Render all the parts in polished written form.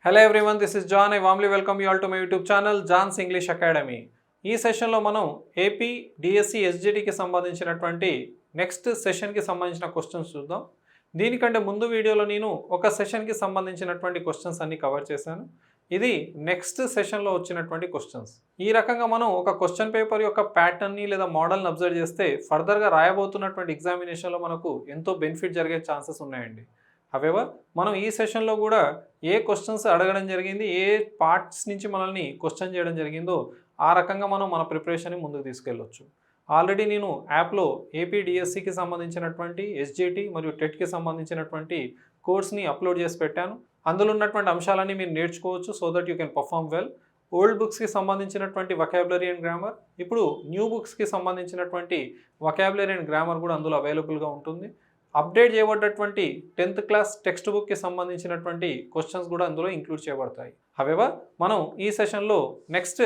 Hello everyone, this is John. I warmly welcome you all to my YouTube channel, John's English Academy. ఈ సెషన్లో మనం AP DSC ఎస్జిటికి సంబంధించినటువంటి next సెషన్కి సంబంధించిన questions చూద్దాం. దీనికంటే ముందు వీడియోలో నేను ఒక సెషన్కి సంబంధించినటువంటి క్వశ్చన్స్ అన్ని కవర్ చేశాను. ఇది నెక్స్ట్ సెషన్లో వచ్చినటువంటి క్వశ్చన్స్. ఈ రకంగా మనం ఒక క్వశ్చన్ పేపర్ యొక్క ప్యాటర్న్ని లేదా మోడల్ని అబ్జర్వ్ చేస్తే ఫర్దర్గా రాయబోతున్నటువంటి ఎగ్జామినేషన్లో మనకు ఎంతో బెనిఫిట్ జరిగే ఛాన్సెస్ ఉన్నాయండి. హవెవర్ మనం ఈ సెషన్లో కూడా ఏ క్వశ్చన్స్ అడగడం జరిగింది, ఏ పార్ట్స్ నుంచి మనల్ని క్వశ్చన్ చేయడం జరిగిందో ఆ రకంగా మనం మన ప్రిపరేషన్ని ముందుకు తీసుకెళ్ళొచ్చు. ఆల్రెడీ నేను యాప్లో ఏపీ డిఎస్సికి సంబంధించినటువంటి ఎస్జిటి మరియు టెట్కి సంబంధించినటువంటి కోర్స్ని అప్లోడ్ చేసి పెట్టాను. అందులో ఉన్నటువంటి అంశాలన్నీ మీరు నేర్చుకోవచ్చు so that you can perform well. Old బుక్స్కి సంబంధించినటువంటి వొకాబులరీ అండ్ గ్రామర్, ఇప్పుడు న్యూ బుక్స్కి సంబంధించినటువంటి వొకాబులరీ అండ్ గ్రామర్ కూడా అందులో అవైలబుల్గా ఉంటుంది. అప్డేట్ చేయబడ్డటువంటి 10th క్లాస్ టెక్స్ట్ బుక్కి సంబంధించినటువంటి క్వశ్చన్స్ కూడా అందులో ఇంక్లూడ్ చేయబడతాయి. హవెవర్ మనం ఈ సెషన్లో నెక్స్ట్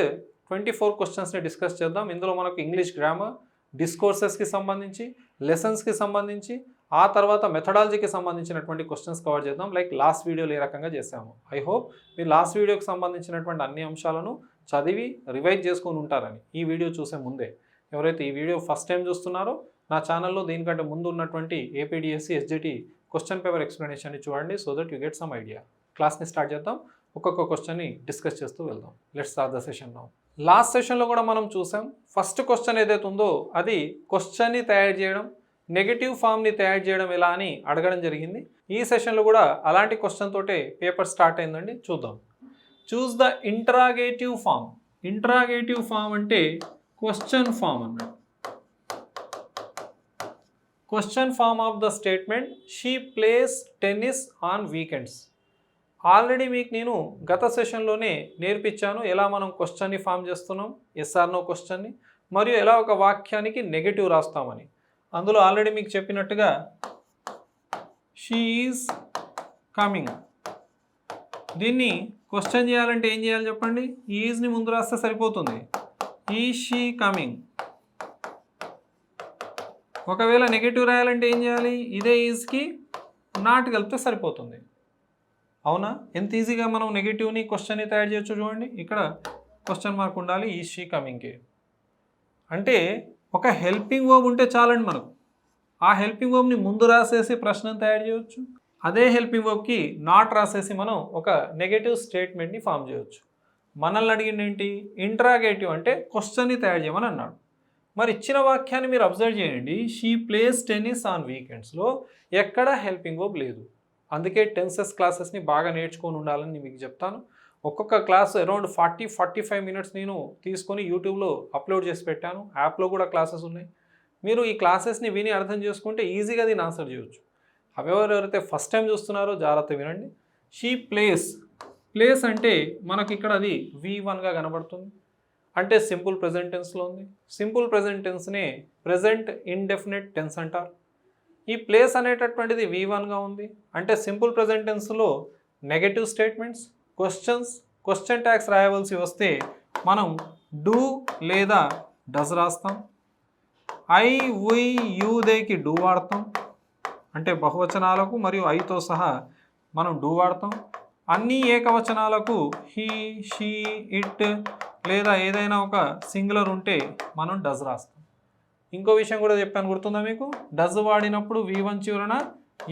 24 క్వశ్చన్స్ని డిస్కస్ చేద్దాం. ఇందులో మనకు ఇంగ్లీష్ గ్రామర్, డిస్కోర్సెస్కి సంబంధించి, లెసన్స్కి సంబంధించి, ఆ తర్వాత మెథడాలజీకి సంబంధించినటువంటి క్వశ్చన్స్ కవర్ చేద్దాం. లైక్ లాస్ట్ వీడియోలో ఏ రకంగా చేసాము. ఐ హోప్ మీరు లాస్ట్ వీడియోకి సంబంధించినటువంటి అన్ని అంశాలను చదివి రివైజ్ చేసుకొని ఉంటారని ఈ వీడియో చూసే ముందే. ఎవరైతే ఈ వీడియో ఫస్ట్ టైం చూస్తున్నారో నా ఛానల్లో దీనికంటే ముందు ఉన్నటువంటి ఏపీడిఎస్సి ఎస్జిటి క్వశ్చన్ పేపర్ ఎక్స్ప్లెనేషన్ని చూడండి so that you get some idea. క్లాస్ని స్టార్ట్ చేద్దాం. ఒక్కొక్క క్వశ్చన్ని డిస్కస్ చేస్తూ వెళ్దాం. Let's start the session now. Last సెషన్లో కూడా మనం చూసాం, ఫస్ట్ క్వశ్చన్ ఏదైతే ఉందో అది క్వశ్చన్ని తయారు చేయడం, నెగటివ్ ఫామ్ని తయారు చేయడం ఎలా అని అడగడం జరిగింది. ఈ సెషన్లో కూడా అలాంటి క్వశ్చన్ తోటే పేపర్ స్టార్ట్ అయిందండి. చూద్దాం. Choose the interrogative form. Interrogative form అంటే క్వశ్చన్ ఫామ్ అన్నట్టు. Question form of the statement she plays tennis on weekends. Already మీకు నేను గత సెషన్లోనే నేర్పించాను ఎలా మనం క్వశ్చన్ని ఫామ్ చేస్తున్నాం, ఎస్ఆర్ నో క్వశ్చన్ని, మరియు ఎలా ఒక వాక్యానికి నెగటివ్ రాస్తామని. అందులో ఆల్రెడీ మీకు చెప్పినట్టుగా షీ ఈజ్ కమింగ్, దీన్ని క్వశ్చన్ చేయాలంటే ఏం చేయాలి చెప్పండి. ఈజ్ని ముందు రాస్తే సరిపోతుంది. Is she coming. ఒకవేళ నెగటివ్ రాయాలంటే ఏం చేయాలి, ఇదే ఈజ్కి నాట్ కలిపితే సరిపోతుంది. అవునా? ఎంత ఈజీగా మనం నెగటివ్ని క్వశ్చన్ని తయారు చేయొచ్చు చూడండి. ఇక్కడ క్వశ్చన్ మార్క్ ఉండాలి ఈజ్ షీ కమింగ్కి. అంటే ఒక హెల్పింగ్ వర్బ్ ఉంటే చాలండి మనకు. ఆ హెల్పింగ్ వర్బ్ని ముందు రాసేసి ప్రశ్నను తయారు చేయవచ్చు. అదే హెల్పింగ్ వర్బ్కి నాట్ రాసేసి మనం ఒక నెగటివ్ స్టేట్మెంట్ని ఫామ్ చేయవచ్చు. మనల్ని అడిగింది ఏంటి, ఇంట్రాగేటివ్ అంటే క్వశ్చన్ని తయారు చేయమని అన్నాడు. మరి ఇచ్చిన వాక్యాన్ని మీరు అబ్జర్వ్ చేయండి. షీ ప్లేస్ టెన్నిస్ ఆన్ వీకెండ్స్లో ఎక్కడ హెల్పింగ్ వర్బ్ లేదు. అందుకే టెన్సెస్ క్లాసెస్ని బాగా నేర్చుకొని ఉండాలని మీకు చెప్తాను. ఒక్కొక్క క్లాస్ అరౌండ్ 40-45 మినిట్స్ నేను తీసుకొని యూట్యూబ్లో అప్లోడ్ చేసి పెట్టాను. యాప్లో కూడా క్లాసెస్ ఉన్నాయి. మీరు ఈ క్లాసెస్ని విని అర్థం చేసుకుంటే ఈజీగా దీన్ని ఆన్సర్ చేయొచ్చు. ఎవరైతే ఫస్ట్ టైం చూస్తున్నారో జాగ్రత్త వినండి. షీ ప్లేస్ అంటే మనకి ఇక్కడ అది V1గా కనబడుతుంది. అంటే సింపుల్ ప్రెజెంట్ టెన్స్లో ఉంది. సింపుల్ ప్రెజెంట్ టెన్స్నే ప్రెజెంట్ ఇండెఫినెట్ టెన్స్ అంటారు. ఈ ప్లేస్ అనేటటువంటిది V1గా ఉంది. అంటే సింపుల్ ప్రెజెంట్ టెన్స్లో నెగటివ్ స్టేట్మెంట్స్, క్వశ్చన్ ట్యాగ్స్ రాయవలసి వస్తే మనం డూ లేదా డస్ రాస్తాం. ఐ, వి, యూ, దేకి డూ వాడతాం. అంటే బహువచనాలకు మరియు ఐతో సహా మనం డూ వాడతాం. అన్ని ఏకవచనాలకు హీ, షీ, ఇట్ లేదా ఏదైనా ఒక సింగులర్ ఉంటే మనం డస్ రాస్తాం. ఇంకో విషయం కూడా చెప్పాను, గుర్తుందా మీకు? డస్ వాడినప్పుడు V1 చివరన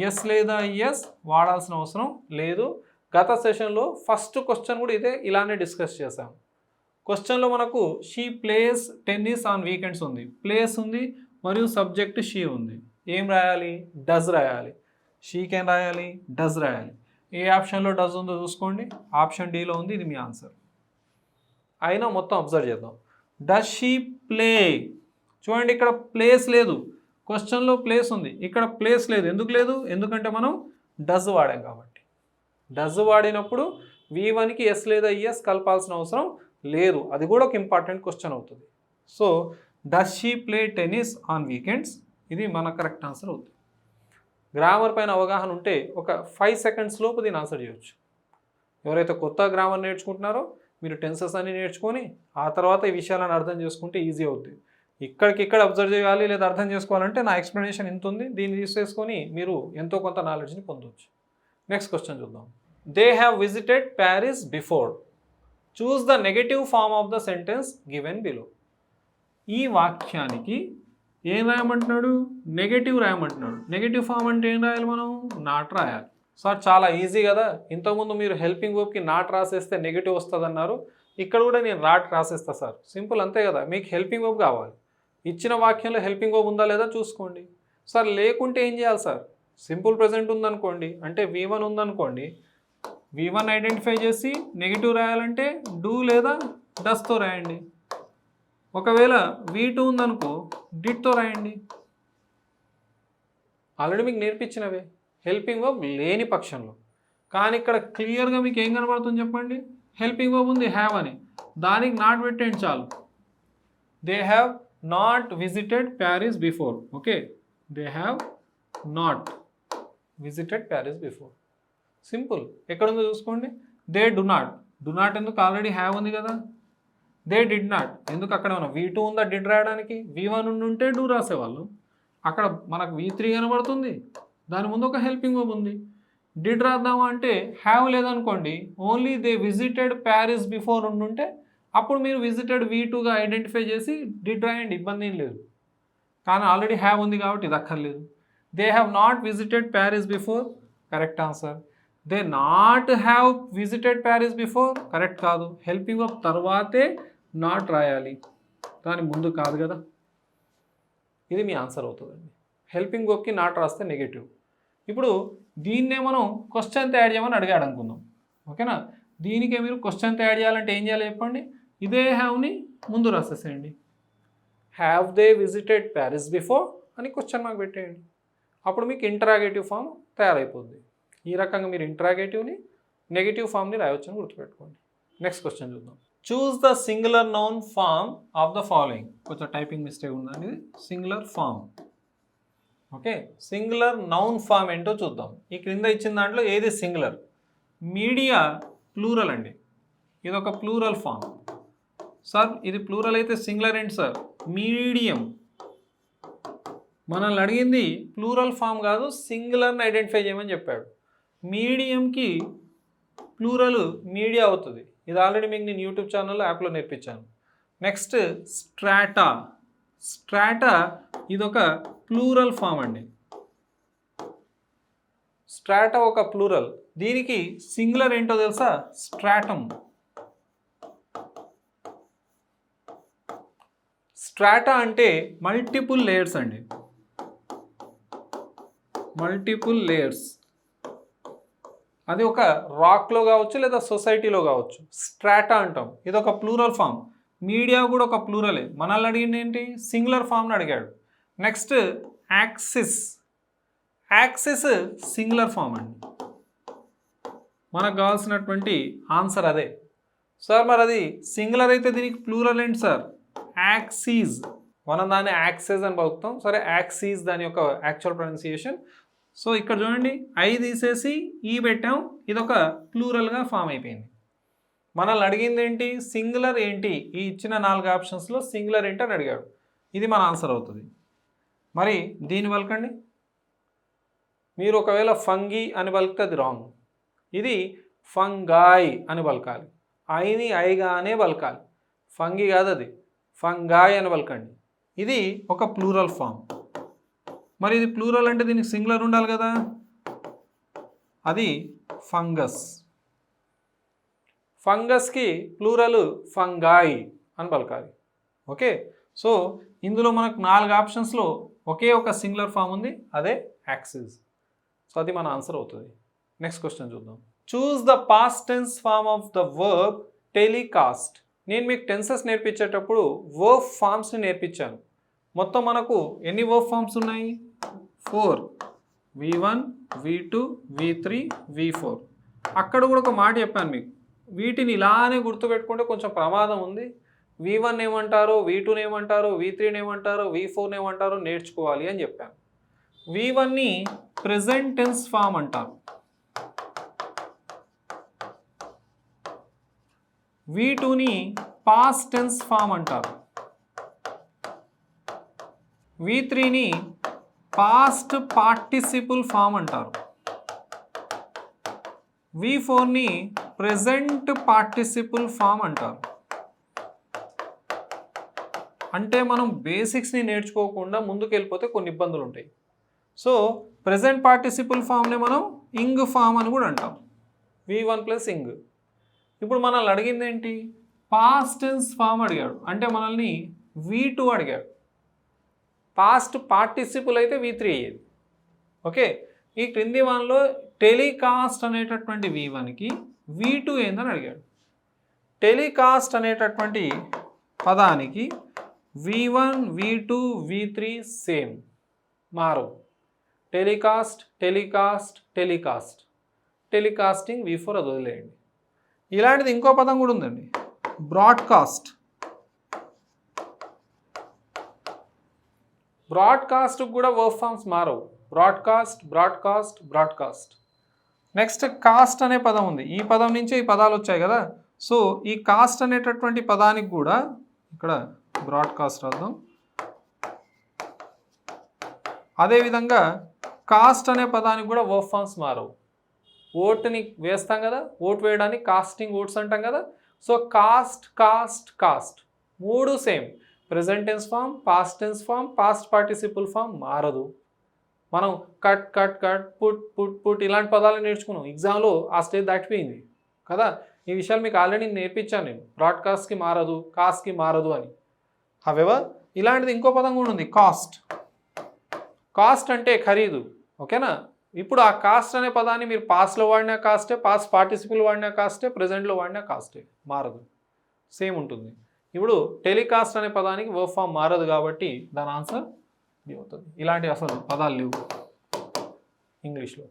ఎస్ లేదా ఎస్ వాడాల్సిన అవసరం లేదు. గత సెషన్లో ఫస్ట్ క్వశ్చన్ కూడా ఇలానే డిస్కస్ చేశాం. క్వశ్చన్లో మనకు she plays tennis on weekends ఉంది, ప్లేస్ ఉంది మరియు సబ్జెక్ట్ షీ ఉంది. ఏం రాయాలి? డస్ రాయాలి. షీకేం రాయాలి? డస్ రాయాలి. ఏ ఆప్షన్లో డస్ ఉందో చూసుకోండి. ఆప్షన్ డీలో ఉంది. ఇది మీ ఆన్సర్. అయినా మొత్తం అబ్జర్వ్ చేద్దాం. Does she play. చూడండి, ఇక్కడ ప్లేస్ లేదు. క్వశ్చన్లో ప్లేస్ ఉంది, ఇక్కడ ప్లేస్ లేదు. ఎందుకు లేదు? ఎందుకంటే మనం డస్ వాడాం కాబట్టి. డస్ వాడినప్పుడు V1కి ఎస్ లేదా ఎస్ కలపాల్సిన అవసరం లేదు. అది కూడా ఒక ఇంపార్టెంట్ క్వశ్చన్ అవుతుంది. So does she play tennis on weekends, ఇది మన కరెక్ట్ ఆన్సర్ అవుతుంది. గ్రామర్ పైన అవగాహన ఉంటే ఒక 5 సెకండ్స్ లోపు దీన్ని ఆన్సర్ చేయొచ్చు. ఎవరైతే కొత్త గ్రామర్ నేర్చుకుంటున్నారో మీరు టెన్సెస్ అన్ని నేర్చుకొని ఆ తర్వాత ఈ విషయాలను అర్థం చేసుకుంటే ఈజీ అవుతుంది. ఇక్కడికిక్కడ అబ్జర్వ్ చేయాలి లేదా అర్థం చేసుకోవాలంటే నా ఎక్స్ప్లెనేషన్ ఇంత ఉంది. దీన్ని తీసేసుకొని మీరు ఎంతో కొంత నాలెడ్జ్ని పొందవచ్చు. నెక్స్ట్ క్వశ్చన్ చూద్దాం. They have visited Paris before. Choose the negative form of the sentence given below. ఈ వాక్యానికి ఏం రాయమంటున్నాడు? నెగటివ్ రాయమంటున్నాడు. నెగటివ్ ఫామ్ అంటే ఏం రాయాలి మనం? నాట్ రాయాలి. సార్ చాలా ఈజీ కదా, ఇంతకుముందు మీరు హెల్పింగ్ వర్బ్కి నాట్ రాసేస్తే నెగటివ్ వస్తుంది అన్నారు, ఇక్కడ కూడా నేను నాట్ రాసేస్తా సార్. సింపుల్ అంతే కదా. మీకు హెల్పింగ్ వర్బ్ కావాలి, ఇచ్చిన వాక్యంలో హెల్పింగ్ వర్బ్ ఉందా లేదా చూసుకోండి. సార్ లేకుంటే ఏం చేయాలి సార్? సింపుల్ ప్రెజెంట్ ఉందనుకోండి, అంటే V1 ఉందనుకోండి, V1 ఐడెంటిఫై చేసి నెగిటివ్ రాయాలంటే డూ లేదా డస్తో రాయండి. ఒకవేళ V2 ఉందనుకో డిడ్తో రాయండి. ఆల్రెడీ మీకు నేర్పించినవే హెల్పింగ్ వర్బ్ లేని పక్షంలో. కానీ ఇక్కడ క్లియర్గా మీకు ఏం కనబడుతుంది చెప్పండి? హెల్పింగ్ వర్బ్ ఉంది హ్యావ్ అని, దానికి నాట్ పెట్టండి చాలు. They have not visited Paris before. Okay, they have not visited Paris before. Simple. ఎక్కడుందో చూసుకోండి. They do not. Do not ఎందుకు? ఆల్రెడీ హ్యావ్ ఉంది కదా. దే డిడ్ నాట్ ఎందుకు? అక్కడ మనం V2 ఉందా డిడ్ రాయడానికి? V1 ఉంటే డూ రాసేవాళ్ళు. అక్కడ మనకు V3 కనబడుతుంది, దాని ముందు ఒక హెల్పింగ్ వర్బ్ ఉంది. డిడ్ రాద్దామా అంటే హ్యావ్ లేదనుకోండి, only they visited Paris before ఉంటే అప్పుడు మీరు విజిటెడ్ V2గా ఐడెంటిఫై చేసి డిడ్ రాయండి, ఇబ్బంది ఏం లేదు. కానీ ఆల్రెడీ హ్యావ్ ఉంది కాబట్టి ఇది అక్కర్లేదు. They have not visited Paris before, correct answer. They not have visited Paris before, correct కాదు. హెల్పింగ్ వర్బ్ తర్వాతే నాట్ రాయాలి, దాని ముందు కాదు కదా. ఇది మీ ఆన్సర్ అవుతుందండి. హెల్పింగ్ వర్బ్కి నాట్ రాస్తే నెగటివ్. ఇప్పుడు దీన్నే మనం క్వశ్చన్తో యాడ్ చేయమని అడిగాడు అనుకుందాం. ఓకేనా? దీనికే మీరు క్వశ్చన్తో యాడ్ చేయాలంటే ఏం చేయాలి చెప్పండి? ఇదే హ్యావ్ని ముందు రాసేసేయండి. Have they visited Paris before అని క్వశ్చన్ మార్క్ పెట్టేయండి. అప్పుడు మీకు ఇంటరాగేటివ్ ఫామ్ తయారైపోద్ది. ఈ రకంగా మీరు ఇంటరాగేటివ్ని నెగిటివ్ ఫామ్ని రాయవచ్చని గుర్తుపెట్టుకోండి. నెక్స్ట్ క్వశ్చన్ చూద్దాం. Choose the singular noun form of the following. కొంచెం టైపింగ్ మిస్టేక్ ఉందండి. ఇది singular form. Okay, singular noun form ఏంటో చూద్దాం. ఈ క్రింద ఇచ్చిన దాంట్లో ఏది సింగులర్? మీడియా ప్లూరల్ అండి, ఇది ఒక ప్లూరల్ ఫామ్. సార్ ఇది ప్లూరల్ అయితే సింగులర్ ఏంటి సార్? మీడియం. మనల్ని అడిగింది ప్లూరల్ ఫామ్ కాదు, సింగులర్ని ఐడెంటిఫై చేయమని చెప్పాడు. మీడియంకి ప్లూరల్ మీడియా అవుతుంది. ఇది ఆల్రెడీ మీకు నేను యూట్యూబ్ ఛానల్లో యాప్లో నేర్పించాను. Next strata. స్ట్రాటా ఇదొక ప్లూరల్ ఫామ్ అండి. స్ట్రాటా ఒక ప్లూరల్. దీనికి సింగులర్ ఏంటో తెలుసా? స్ట్రాటమ్. స్ట్రాటా అంటే మల్టిపుల్ లేయర్స్ అండి, మల్టిపుల్ లేయర్స్. అది ఒక రాక్లో కావచ్చు లేదా సొసైటీలో కావచ్చు, స్ట్రాటా అంటాం. ఇది ఒక ప్లూరల్ ఫామ్. మీడియా కూడా ఒక ప్లూరలే. మనల్ని అడిగింది ఏంటి? సింగులర్ ఫామ్ని అడిగాడు. Next axis. Axis singular form అండి. మనకు కావాల్సినటువంటి ఆన్సర్ అదే. సార్ మరి అది సింగులర్ అయితే దీనికి ప్లూరల్ ఏంటి సార్? యాక్సీస్. మనం దాన్ని యాక్సెస్ అని పలుకుతాం. సరే, యాక్సీస్ దాని యొక్క యాక్చువల్ ప్రొనౌన్సియేషన్. సో ఇక్కడ చూడండి, ఐ తీసేసి ఈ పెట్టాం, ఇదొక ప్లూరల్గా ఫామ్ అయిపోయింది. మనల్ని అడిగింది ఏంటి? సింగులర్ ఏంటి? ఈ ఇచ్చిన 4 ఆప్షన్స్లో సింగులర్ ఏంటి అని అడిగాడు. ఇది మన ఆన్సర్ అవుతుంది. మరి దీన్ని పలకండి. మీరు ఒకవేళ ఫంగి అని పలికితే అది రాంగ్. ఇది ఫంగాయ్ అని పలకాలి. ఐని ఐగానే పలకాలి, ఫంగి కాదు అది, ఫంగాయ్ అని పలకండి. ఇది ఒక ప్లూరల్ ఫామ్. మరి ఇది ప్లూరల్ అంటే దీనికి సింగులర్ ఉండాలి కదా, అది ఫంగస్. ఫంగస్కి ప్లూరల్ ఫంగాయ్ అని పలకాలి. ఓకే, సో ఇందులో మనకు 4 ఆప్షన్స్లో ఒకే ఒక సింగులర్ ఫామ్ ఉంది, అదే యాక్సిస్. సో అది మన ఆన్సర్ అవుతుంది. నెక్స్ట్ క్వశ్చన్ చూద్దాం. Choose the past tense form of the verb telecast. నేను మీకు టెన్సెస్ నేర్పించేటప్పుడు వర్బ్ ఫామ్స్ని నేర్పించాను. మొత్తం మనకు ఎన్ని వర్బ్ ఫామ్స్ ఉన్నాయి? 4. V1, V2, V3, V4. అక్కడ కూడా ఒక మాట చెప్పాను మీకు, వీటిని ఇలానే గుర్తుపెట్టుకుంటే కొంచెం ప్రమాదం ఉంది. V1 ఏమంటారో, V2 ఏమంటారో, V3 ఏమంటారో, V4 ఏమంటారో నేర్చుకోవాలి అని చెప్పాను. V1ని ప్రెజెంట్ టెన్స్ ఫామ్ అంటారు, V2ని పాస్ట్ టెన్స్ ఫామ్ అంటారు, V3ని పాస్ట్ పార్టిసిపుల్ ఫామ్ అంటారు, V4ని ప్రెజెంట్ పార్టిసిపుల్ ఫామ్ అంటారు. అంటే మనం బేసిక్స్ని నేర్చుకోకుండా ముందుకు వెళ్ళిపోతే కొన్ని ఇబ్బందులు ఉంటాయి. సో ప్రెజెంట్ పార్టిసిపుల్ ఫామ్ని మనం ఇంగ్ ఫామ్ అని కూడా అంటాం. V1 plus ing. ఇప్పుడు మనల్ని అడిగింది ఏంటి? పాస్ట్ టెన్స్ ఫామ్ అడిగాడు, అంటే మనల్ని V2 అడిగాడు. పాస్ట్ పార్టిసిపుల్ అయితే V3 అయ్యేది. ఓకే, ఈ క్రింది వాన్లో టెలికాస్ట్ అనేటటువంటి V1కి V2 ఏందని అడిగాడు. టెలికాస్ట్ అనేటటువంటి పదానికి V1, V2, V3 సేమ్, మారవు. Telecast, telecast, telecast, telecasting V4 అది వదిలేయండి. ఇలాంటిది ఇంకో పదం కూడా ఉందండి, బ్రాడ్కాస్ట్. బ్రాడ్కాస్ట్ కూడా వర్బ్ ఫార్మ్స్ మారవు. Broadcast, broadcast, broadcast. Next cost అనే పదం ఉంది. ఈ పదం నుంచే ఈ పదాలు వచ్చాయి కదా. సో ఈ కాస్ట్ అనేటటువంటి పదానికి కూడా ఇక్కడ బ్రాడ్కాస్ట్ రాద్దాం. అదేవిధంగా కాస్ట్ అనే పదానికి కూడా వర్బ్ ఫార్మ్స్ మారవు. ఓట్ని వేస్తాం కదా, ఓట్ వేయడానికి కాస్టింగ్ ఓట్స్ అంటాం కదా. సో కాస్ట్, కాస్ట్, కాస్ట్ మూడు same. Present tense form, past tense form, past participle form మారదు. మనం cut, cut, cut, put, put, put ఇలాంటి పదాలు నేర్చుకున్నాం. ఎగ్జామ్లో ఆ స్టేజ్ దాటిపోయింది కదా. ఈ విషయాలు మీకు ఆల్రెడీ నేర్పించాను నేను. బ్రాడ్కాస్ట్కి మారదు, కాస్ట్కి మారదు అని. హవెవర్ ఇలాంటిది ఇంకో పదం కూడా ఉంది, కాస్ట్. కాస్ట్ అంటే ఖరీదు. ఓకేనా. ఇప్పుడు ఆ కాస్ట్ అనే పదాన్ని మీరు పాస్ట్లో వాడినా కాస్టే, పాస్ట్ పార్టిసిపుల్ వాడినా కాస్టే, ప్రజెంట్లో వాడినా కాస్టే, మారదు, సేమ్ ఉంటుంది. ఇప్పుడు టెలికాస్ట్ అనే పదానికి వర్బ్ ఫామ్ మారదు కాబట్టి దాని ఆన్సర్ డి అవుతుంది. ఇలాంటి అసలు పదాలు లేవు ఇంగ్లీష్లో.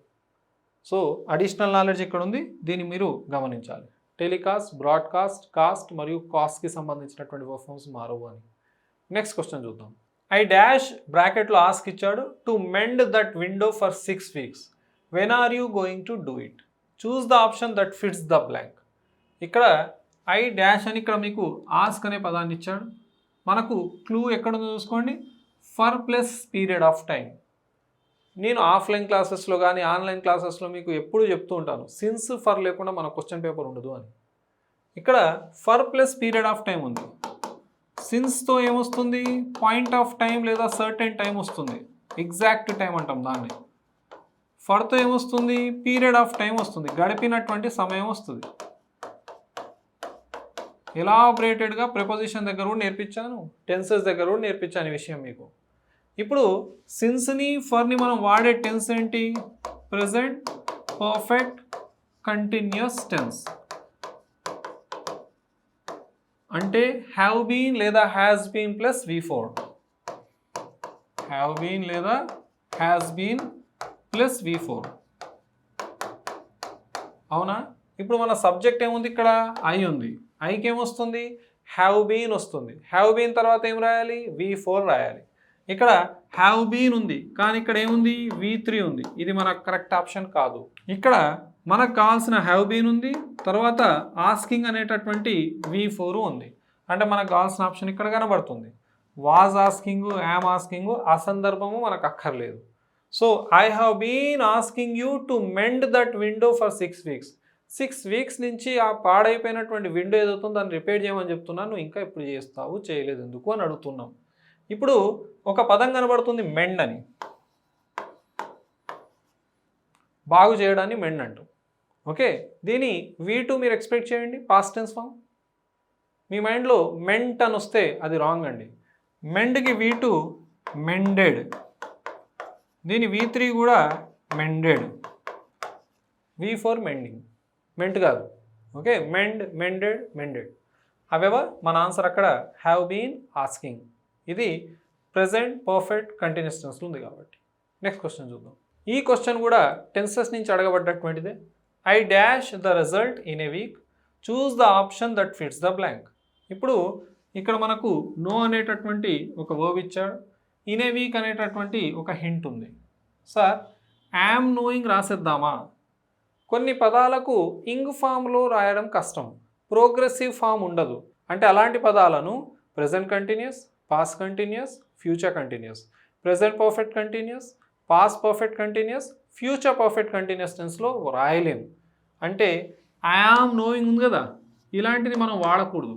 సో అడిషనల్ నాలెడ్జ్ ఇక్కడ ఉంది, దీన్ని మీరు గమనించాలి. టెలికాస్ట్, బ్రాడ్కాస్ట్, కాస్ట్ మరియు కాస్ట్కి సంబంధించినటువంటి వర్బ్ ఫామ్స్ మారవు అని. నెక్స్ట్ క్వశ్చన్ చూద్దాం. ఐ డాష్ బ్రాకెట్లో ఆస్క్ ఇచ్చాడు, to mend that window for 6 weeks. When are you going to do it? Choose the option that fits the blank. ఇక్కడ ఐ డాష్ అని ఇక్కడ మీకు ఆస్క్ అనే పదాన్ని ఇచ్చాడు. మనకు క్లూ ఎక్కడుందో చూసుకోండి, for plus period of time. నేను ఆఫ్లైన్ క్లాసెస్లో కానీ ఆన్లైన్ క్లాసెస్లో మీకు ఎప్పుడు చెప్తూ ఉంటాను, సిన్స్ ఫర్ లేకుండా మన క్వశ్చన్ పేపర్ ఉండదు అని. ఇక్కడ for plus period of time ఉంది. సిన్స్తో ఏమొస్తుంది? పాయింట్ ఆఫ్ టైం లేదా సర్టెన్ టైం వస్తుంది, ఎగ్జాక్ట్ టైం అంటాం దాన్ని. ఫర్తో ఏమొస్తుంది? పీరియడ్ ఆఫ్ టైం వస్తుంది, గడిపినటువంటి సమయం వస్తుంది. ఎలాబరేటెడ్గా ప్రిపోజిషన్ దగ్గర కూడా నేర్పించాను, టెన్సెస్ దగ్గర కూడా నేర్పించాను ఈ విషయం మీకు. ఇప్పుడు సిన్స్ని ఫర్ని మనం వాడే టెన్స్ ఏంటి? Present perfect continuous tense. అంటే హ్యావ్ బీన్ లేదా has been plus V4. Have been లేదా హ్యాస్ బీన్ ప్లస్ V4. అవునా? ఇప్పుడు మన సబ్జెక్ట్ ఏముంది? ఇక్కడ ఐ ఉంది. ఐకి ఏమొస్తుంది? హ్యావ్ బీన్ వస్తుంది. హ్యావ్ బీన్ తర్వాత ఏం రాయాలి? V4 రాయాలి. ఇక్కడ హ్యావ్ బీన్ ఉంది, కానీ ఇక్కడ ఏముంది? V3 ఉంది. ఇది మనకు కరెక్ట్ ఆప్షన్ కాదు. ఇక్కడ మనకు కావాల్సిన హ్యావ్ బీన్ ఉంది, తర్వాత ఆస్కింగ్ అనేటటువంటి V4 ఉంది. అంటే మనకు కావాల్సిన ఆప్షన్ ఇక్కడ కనబడుతుంది. వాజ్ ఆస్కింగ్, యామ్ ఆస్కింగ్ ఆ సందర్భము మనకు అక్కర్లేదు. So I have been asking you to mend that window for 6 weeks. 6 weeks నుంచి ఆ పాడైపోయినటువంటి విండో ఏదవుతుందో దాన్ని రిపేర్ చేయమని చెప్తున్నాను, నువ్వు ఇంకా ఎప్పుడు చేస్తావు, చేయలేదు ఎందుకు అని అడుగుతున్నాం. ఇప్పుడు ఒక పదం కనబడుతుంది మెండ్ అని. బాగు చేయడాన్ని మెండ్ అంటాం. ఓకే, దీని V2 మీరు ఎక్స్పెక్ట్ చేయండి, పాస్ట్ టెన్స్ ఫామ్. మీ మైండ్లో మెంట్ అని వస్తే అది రాంగ్ అండి. మెండ్కి V2 మెండెడ్, దీని V3 కూడా మెండెడ్, V4 మెండింగ్, మెంట్ కాదు. Okay, mend, మెండెడ్, మెండెడ్. హవెవర్ మన ఆన్సర్ అక్కడ హ్యావ్ బీన్ ఆస్కింగ్. ఇది ప్రెజెంట్ పర్ఫెక్ట్ కంటిన్యూస్ టెన్స్లో ఉంది కాబట్టి. నెక్స్ట్ క్వశ్చన్ చూద్దాం. ఈ క్వశ్చన్ కూడా టెన్సెస్ నుంచి అడగబడ్డటువంటిదే. I dash the result in a week, choose the option that fits the blank. ఇప్పుడు ఇక్కడ మనకు నో అనేటటువంటి ఒక వర్బ్ ఇచ్చాడు, ఇన్ ఏ వీక్ అనేటటువంటి ఒక హింట్ ఉంది. సార్ యామ్ నోయింగ్ రాసేద్దామా? కొన్ని పదాలకు ఇంగ్ ఫామ్లో రాయడం కష్టం, ప్రోగ్రెసివ్ ఫామ్ ఉండదు. అంటే అలాంటి పదాలను present continuous, past continuous, future continuous, present perfect continuous, past perfect continuous, future perfect continuous టెన్స్లో రాయలేము. అంటే ఐ యామ్ నోయింగ్ ఉంది కదా, ఇలాంటిది మనం వాడకూడదు.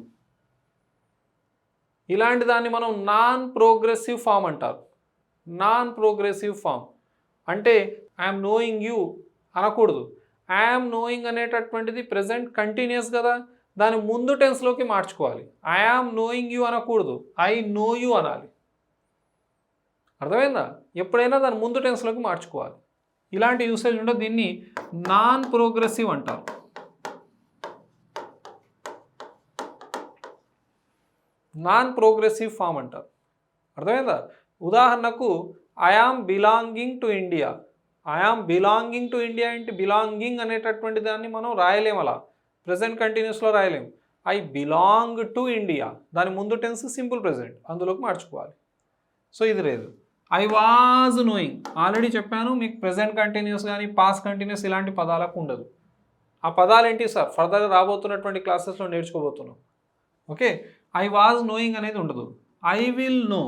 ఇలాంటి దాన్ని మనం నాన్ ప్రోగ్రెసివ్ ఫామ్ అంటారు. నాన్ ప్రోగ్రెసివ్ ఫామ్ అంటే ఐఎమ్ నోయింగ్ యూ అనకూడదు. ఐఎమ్ నోయింగ్ అనేటటువంటిది ప్రెజెంట్ కంటిన్యూస్ కదా, దాని ముందు టెన్స్లోకి మార్చుకోవాలి. ఐ యామ్ నోయింగ్ యూ అనకూడదు, ఐ నో యూ అనాలి. అర్థమైందా? ఎప్పుడైనా దాని ముందు టెన్స్లోకి మార్చుకోవాలి. ఇలాంటి యూసేజ్ ఉండదు. దీన్ని నాన్ ప్రోగ్రెసివ్ అంటారు. నాన్ ప్రోగ్రెసివ్ ఫామ్ అంటారు. అర్థమైందా? ఉదాహరణకు I am belonging to India. I am belonging to India అంటే బిలాంగింగ్ అనేటటువంటి దాన్ని మనం రాయలేం, అలా ప్రెజెంట్ కంటిన్యూస్లో రాయలేం. ఐ బిలాంగ్ టు ఇండియా, దాని ముందు టెన్స్ సింపుల్ ప్రెజెంట్, అందులోకి మార్చుకోవాలి. సో ఇది లేదు. ఐ వాజ్ నోయింగ్, ఆల్రెడీ చెప్పాను మీకు ప్రెజెంట్ కంటిన్యూస్ కానీ పాస్ట్ కంటిన్యూస్ ఇలాంటి పదాలకు ఉండదు. ఆ పదాలు ఏంటి సార్ ఫర్దర్గా రాబోతున్నటువంటి క్లాసెస్లో నేర్చుకోబోతున్నాం. ఓకే, ఐ వాజ్ నోయింగ్ అనేది ఉండదు. I will know,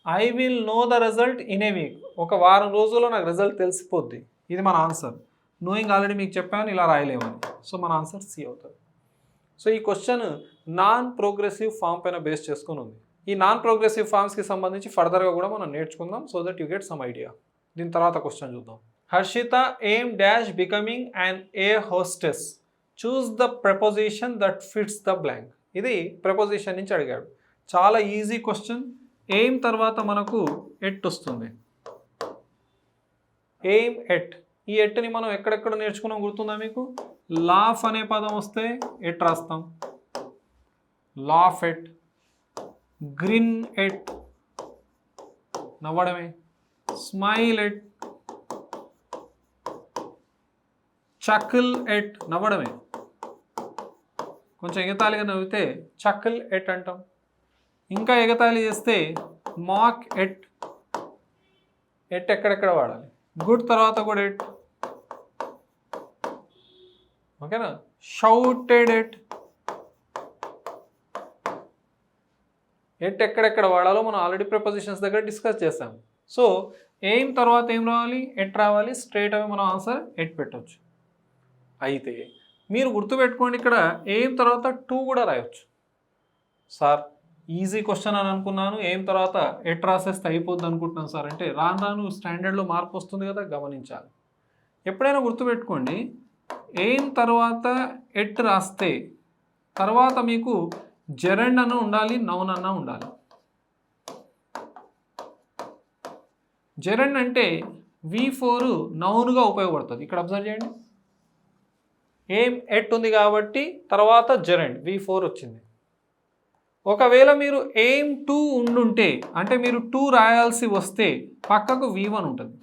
I will know the result in a week, ఒక వారం రోజుల్లో నాకు రిజల్ట్ తెలిసిపోద్ది. ఇది మన ఆన్సర్. నోయింగ్ ఆల్రెడీ మీకు చెప్పాను, ఇలా రాయలేమని. సో మన ఆన్సర్ సి అవుతుంది. సో ఈ క్వశ్చన్ నాన్ ప్రోగ్రెసివ్ ఫామ్ పైన బేస్ చేసుకొని ఉంది. ఈ నాన్ ప్రోగ్రెసివ్ ఫామ్స్కి సంబంధించి ఫర్దర్గా కూడా మనం నేర్చుకుందాం, so that you get some idea. దీని తర్వాత క్వశ్చన్ చూద్దాం. Harshita aim dash becoming and air hostess, choose the preposition that fits the blank. ఇది ప్రపోజిషన్ నుంచి అడిగాడు. చాలా ఈజీ క్వశ్చన్. ఎయిమ్ తర్వాత మనకు ఎట్ వస్తుంది. ఎయిమ్ ఎట్, ఈ ఎట్ని మనం ఎక్కడెక్కడ నేర్చుకున్నాం గుర్తుందా మీకు? లాఫ్ అనే పదం వస్తే ఎట్ రాస్తాం, లాఫ్ ఎట్. గ్రిన్ ఎట్, నవ్వడమే. స్మైల్ ఎట్, చకిల్ ఎట్, నవ్వడమే. కొంచెం ఎగతాళిగా నవ్వితే చకిల్ ఎట్ అంటాం. ఇంకా ఎగతాళి చేస్తే మాక్ ఎట్. ఎట్ ఎక్కడెక్కడ వాడాలి? గుడ్ తర్వాత కూడా ఎట్, ఓకేనా? Shouted at. ఎట్ ఎక్కడెక్కడ వాడాలో మనం ఆల్రెడీ ప్రిపోజిషన్స్ దగ్గర డిస్కస్ చేసాం. సో ఎయిమ్ తర్వాత ఏం రావాలి? ఎట్ రావాలి. స్ట్రైట్ అవే మనం ఆన్సర్ ఎట్ పెట్టవచ్చు. అయితే మీరు గుర్తుపెట్టుకోండి, ఇక్కడ ఎయిమ్ తర్వాత టూ కూడా రాయొచ్చు. సార్ ఈజీ క్వశ్చన్ అని అనుకున్నాను, ఎయిమ్ తర్వాత ఎట్ రాసేస్తే అయిపోద్ది అనుకుంటున్నాను సార్ అంటే, రాను రాను స్టాండర్డ్లో మార్పు వస్తుంది కదా, గమనించాలి. ఎప్పుడైనా గుర్తుపెట్టుకోండి, ఎయిమ్ తర్వాత ఎట్ రాస్తే తర్వాత మీకు జెరండ్ అన్న ఉండాలి, నౌన్ అన్న ఉండాలి. జెరండ్ అంటే V4 నౌన్గా ఉపయోగపడుతుంది. ఇక్కడ అబ్జర్వ్ చేయండి, ఎయిమ్ ఎట్ ఉంది కాబట్టి తర్వాత జెరండ్ V4 వచ్చింది. ఒకవేళ మీరు ఎయిమ్ 2 ఉండుంటే, అంటే మీరు 2 రాయాల్సి వస్తే పక్కకు V1 ఉంటుంది,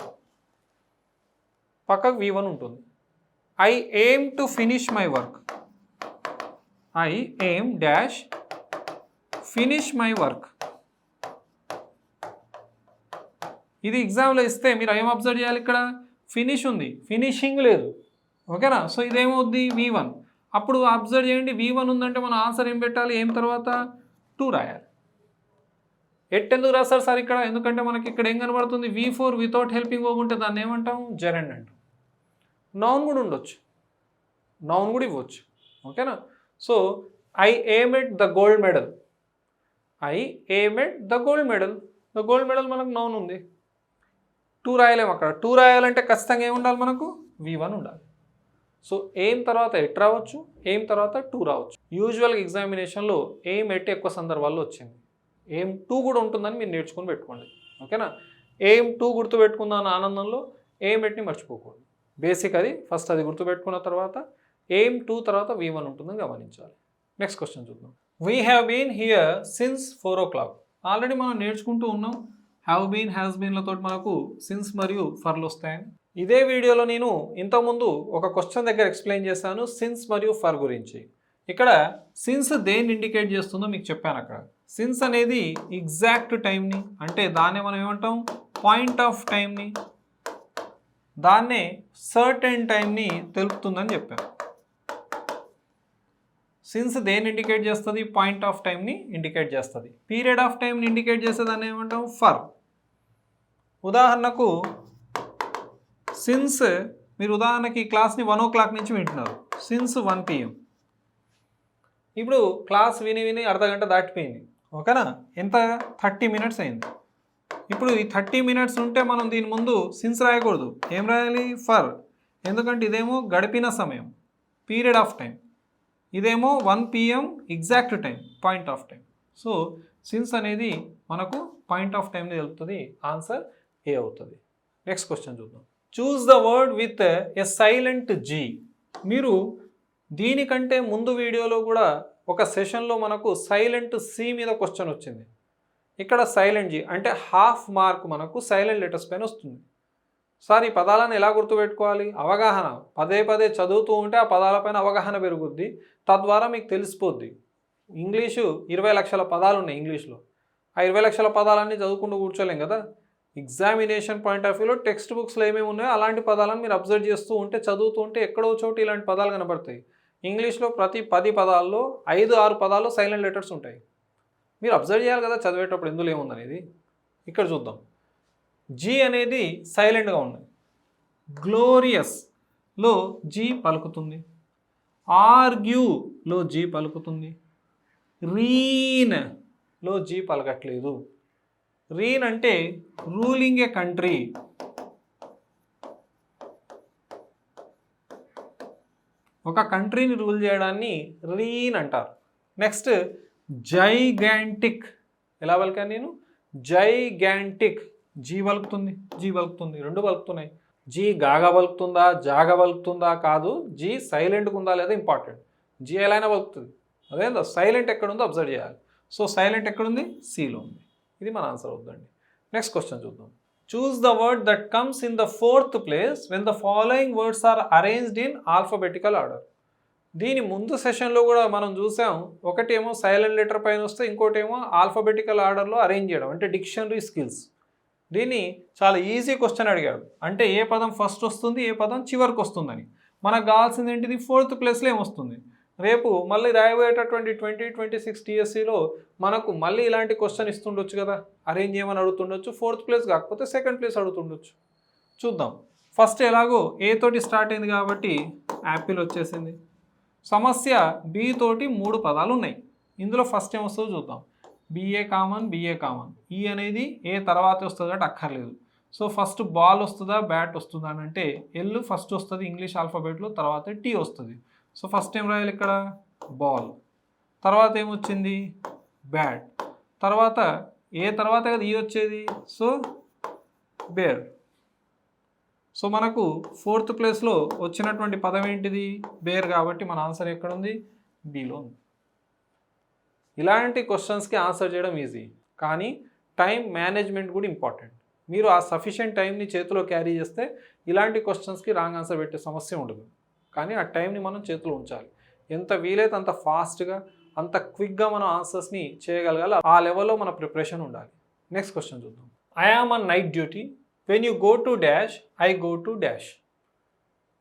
పక్కకు V1 ఉంటుంది. I aim to finish my work. I aim dash finish my work. ఇది ఎగ్జామ్లో ఇస్తే మీరు ఏం అబ్జర్వ్ చేయాలి? ఇక్కడ ఫినిష్ ఉంది, ఫినిషింగ్ లేదు, ఓకేనా? సో ఇదేమవుద్ది? V1. అప్పుడు అబ్జర్వ్ చేయండి, V1 ఉందంటే మన ఆన్సర్ ఏం పెట్టాలి? ఏం తర్వాత 2 రాయాలి. ఎట్ ఎందుకు రాస్తారు సార్ ఇక్కడ? ఎందుకంటే మనకి ఇక్కడ ఏం కనబడుతుంది? V4 వితౌట్ హెల్పింగ్ వర్బ్ ఉంటే దాన్ని ఏమంటాం? జెరండ్ అంటాం. నౌన్ కూడా ఉండొచ్చు, నౌన్ కూడా ఇవ్వచ్చు, ఓకేనా? So I aim at the gold medal. I aim at the gold medal. The gold medal మనకు నౌన్ ఉంది, 2 రాయలేము. అక్కడ 2 రాయాలంటే ఖచ్చితంగా ఏమి ఉండాలి? మనకు V1 ఉండాలి. సో ఎయిమ్ తర్వాత ఎట్ రావచ్చు, ఎయిమ్ తర్వాత 2 రావచ్చు. యూజువల్గా ఎగ్జామినేషన్లో ఎయిమ్ ఎట్ ఎక్కువ సందర్భాల్లో వచ్చింది. ఎయిమ్ 2 కూడా ఉంటుందని మీరు నేర్చుకొని పెట్టుకోండి, ఓకేనా? ఎయిమ్ 2 గుర్తుపెట్టుకుందాం ఆనందంలో ఎయిమ్ ఎట్ని మర్చిపోకూడదు. బేసిక్ అది, ఫస్ట్ అది గుర్తుపెట్టుకున్న తర్వాత ఎయిమ్ 2 తర్వాత V1 ఉంటుందని గమనించాలి. నెక్స్ట్ క్వశ్చన్ చూద్దాం. We have been here since 4 o'clock. Already మనం నేర్చుకుంటూ ఉన్నాం, హ్యావ్ బీన్, హ్యాస్ బీన్లతో మనకు సిన్స్ మరియు ఫర్లు వస్తాయని. ఇదే వీడియోలో నేను ఇంతకుముందు ఒక క్వశ్చన్ దగ్గర ఎక్స్ప్లెయిన్ చేశాను సిన్స్ మరియు ఫర్ గురించి. ఇక్కడ సిన్స్ దేన్ని ఇండికేట్ చేస్తుందో మీకు చెప్పాను. అక్కడ సిన్స్ అనేది ఎగ్జాక్ట్ టైంని, అంటే దాన్నే మనం ఏమంటాం? పాయింట్ ఆఫ్ టైంని, దాన్నే సర్టెన్ టైంని తెలుపుతుందని చెప్పాను. సిన్స్ దేన్ని ఇండికేట్ చేస్తుంది? పాయింట్ ఆఫ్ టైంని ఇండికేట్ చేస్తుంది. పీరియడ్ ఆఫ్ టైంని ఇండికేట్ చేసేదాన్ని ఏమంటాం? ఫర్. ఉదాహరణకు సిన్స్, మీరు ఉదాహరణకి ఈ క్లాస్ని 1 o'clock నుంచి వింటున్నారు. Since 1 PM. ఇప్పుడు క్లాస్ విని అర్ధగంట దాటిపోయింది, ఓకేనా? ఎంత 30 మినిట్స్ అయింది. ఇప్పుడు ఈ 30 మినిట్స్ ఉంటే మనం దీని ముందు సిన్స్ రాయకూడదు, ఏం రాయాలి? ఫర్. ఎందుకంటే ఇదేమో గడిపిన సమయం, పీరియడ్ ఆఫ్ టైం, ఇదేమో 1 PM exact time, point of time. So since అనేది మనకు పాయింట్ ఆఫ్ టైంని తెలుపుతుంది. ఆన్సర్ ఏ అవుతుంది. నెక్స్ట్ క్వశ్చన్ చూద్దాం. Choose the word with a silent G. మీరు దీనికంటే ముందు వీడియోలో కూడా ఒక సెషన్లో మనకు సైలెంట్ సి మీద క్వశ్చన్ వచ్చింది. ఇక్కడ సైలెంట్ జీ అంటే హాఫ్ మార్క్ మనకు సైలెంట్ లెటర్స్ పైన వస్తుంది. సార్ ఈ పదాలను ఎలా గుర్తుపెట్టుకోవాలి? అవగాహన, పదే పదే చదువుతూ ఉంటే ఆ పదాలపైన అవగాహన పెరుగుద్ది, తద్వారా మీకు తెలిసిపోద్ది. ఇంగ్లీషు 20 లక్షల పదాలు ఉన్నాయి ఇంగ్లీష్లో. ఆ 20 లక్షల పదాలన్నీ చదువుకుంటూ కూర్చోలేం కదా. ఎగ్జామినేషన్ పాయింట్ ఆఫ్ వ్యూలో టెక్స్ట్ బుక్స్లో ఏమేమి ఉన్నాయో అలాంటి పదాలను మీరు అబ్జర్వ్ చేస్తూ ఉంటే, చదువుతూ ఉంటే ఎక్కడో చోటు ఇలాంటి పదాలు కనబడతాయి. ఇంగ్లీష్లో ప్రతి 10 పదాల్లో 5-6 పదాల్లో సైలెంట్ లెటర్స్ ఉంటాయి. మీరు అబ్జర్వ్ చేయాలి కదా చదివేటప్పుడు ఎందులో ఏముందనేది. ఇక్కడ చూద్దాం. జీ అనేది సైలెంట్గా ఉంది. గ్లోరియస్లో జీ పలుకుతుంది, ఆర్గ్యూలో జీ పలుకుతుంది, రీన్లో జీ పలకట్లేదు. రీన్ అంటే రూలింగ్ ఏ కంట్రీ, ఒక కంట్రీని రూల్ చేయడాన్ని రీన్ అంటారు. నెక్స్ట్ జైగాంటిక్, ఎలా పలికాను నేను? జైగాంటిక్, జీ పలుకుతుంది, జీ పలుకుతుంది, రెండు పలుకుతున్నాయి. జీ గాగా పలుకుతుందా, జాగా పలుకుతుందా? కాదు, జీ సైలెంట్గా ఉందా లేదా ఇంపార్టెంట్. జీ ఎలా అయినా పలుకుతుంది, అదేందో సైలెంట్ ఎక్కడుందో అబ్జర్వ్ చేయాలి. సో సైలెంట్ ఎక్కడుంది? సిలో ఉంది. ఇది మన ఆన్సర్ అవుతుందండి. నెక్స్ట్ క్వశ్చన్ చూద్దాం. Choose the word that comes in the 4th place when the following words are arranged in alphabetical order. దీని ముందు సెషన్లో కూడా మనం చూసాం, ఒకటేమో సైలెంట్ లెటర్ పైన వస్తే, ఇంకోటేమో ఆల్ఫాబెటికల్ ఆర్డర్లో అరేంజ్ చేయడం, అంటే డిక్షనరీ స్కిల్స్. దీన్ని చాలా ఈజీ క్వశ్చన్ అడిగాడు, అంటే ఏ పదం ఫస్ట్ వస్తుంది, ఏ పదం చివరికి వస్తుందని. మనకు కావాల్సింది ఏంటిది? 4th ప్లేస్లో ఏమొస్తుంది. రేపు మళ్ళీ రాయబోయేటటువంటి 2026 TSCలో మనకు మళ్ళీ ఇలాంటి క్వశ్చన్ ఇస్తుండొచ్చు కదా, అరేంజ్ చేయమని అడుగుతుండొచ్చు. 4th ప్లేస్ కాకపోతే 2nd ప్లేస్ అడుగుతుండొచ్చు. చూద్దాం. ఫస్ట్ ఎలాగో ఏ తోటి స్టార్ట్ అయింది కాబట్టి యాపిల్ వచ్చేసింది. సమస్య బి తోటి 3 పదాలు ఉన్నాయి. ఇందులో ఫస్ట్ ఏమొస్తుందో చూద్దాం. బిఏ కామన్, ఈ అనేది ఏ తర్వాత వస్తుంది అంటే అక్కర్లేదు. సో ఫస్ట్ బాల్ వస్తుందా, బ్యాట్ వస్తుందా అని అంటే ఎల్ ఫస్ట్ వస్తుంది ఇంగ్లీష్ ఆల్ఫాబెట్లో, తర్వాత టీ వస్తుంది. సో ఫస్ట్ ఏం రాయాలి ఇక్కడ? బాల్. తర్వాత ఏమొచ్చింది? బ్యాట్. తర్వాత ఏ తర్వాత కదా ఈ వచ్చేది, సో బేర్. సో మనకు 4th ప్లేస్లో వచ్చినటువంటి పదం ఏంటిది? బేర్. కాబట్టి మన ఆన్సర్ ఎక్కడ ఉంది? బిలో ఉంది. ఇలాంటి క్వశ్చన్స్కి ఆన్సర్ చేయడం ఈజీ, కానీ టైం మేనేజ్మెంట్ కూడా ఇంపార్టెంట్. మీరు ఆ సఫిషియెంట్ టైంని చేతిలో క్యారీ చేస్తే ఇలాంటి క్వశ్చన్స్కి రాంగ్ ఆన్సర్ పెట్టే సమస్య ఉండదు. కానీ ఆ టైంని మనం చేతిలో ఉంచాలి. ఎంత వీలైతే అంత ఫాస్ట్గా, అంత క్విక్గా మనం ఆన్సర్స్ని చేయగలగాలి. ఆ లెవెల్లో మన ప్రిపరేషన్ ఉండాలి. నెక్స్ట్ క్వశ్చన్ చూద్దాం. I am on night duty when you go to dash, I go to dash.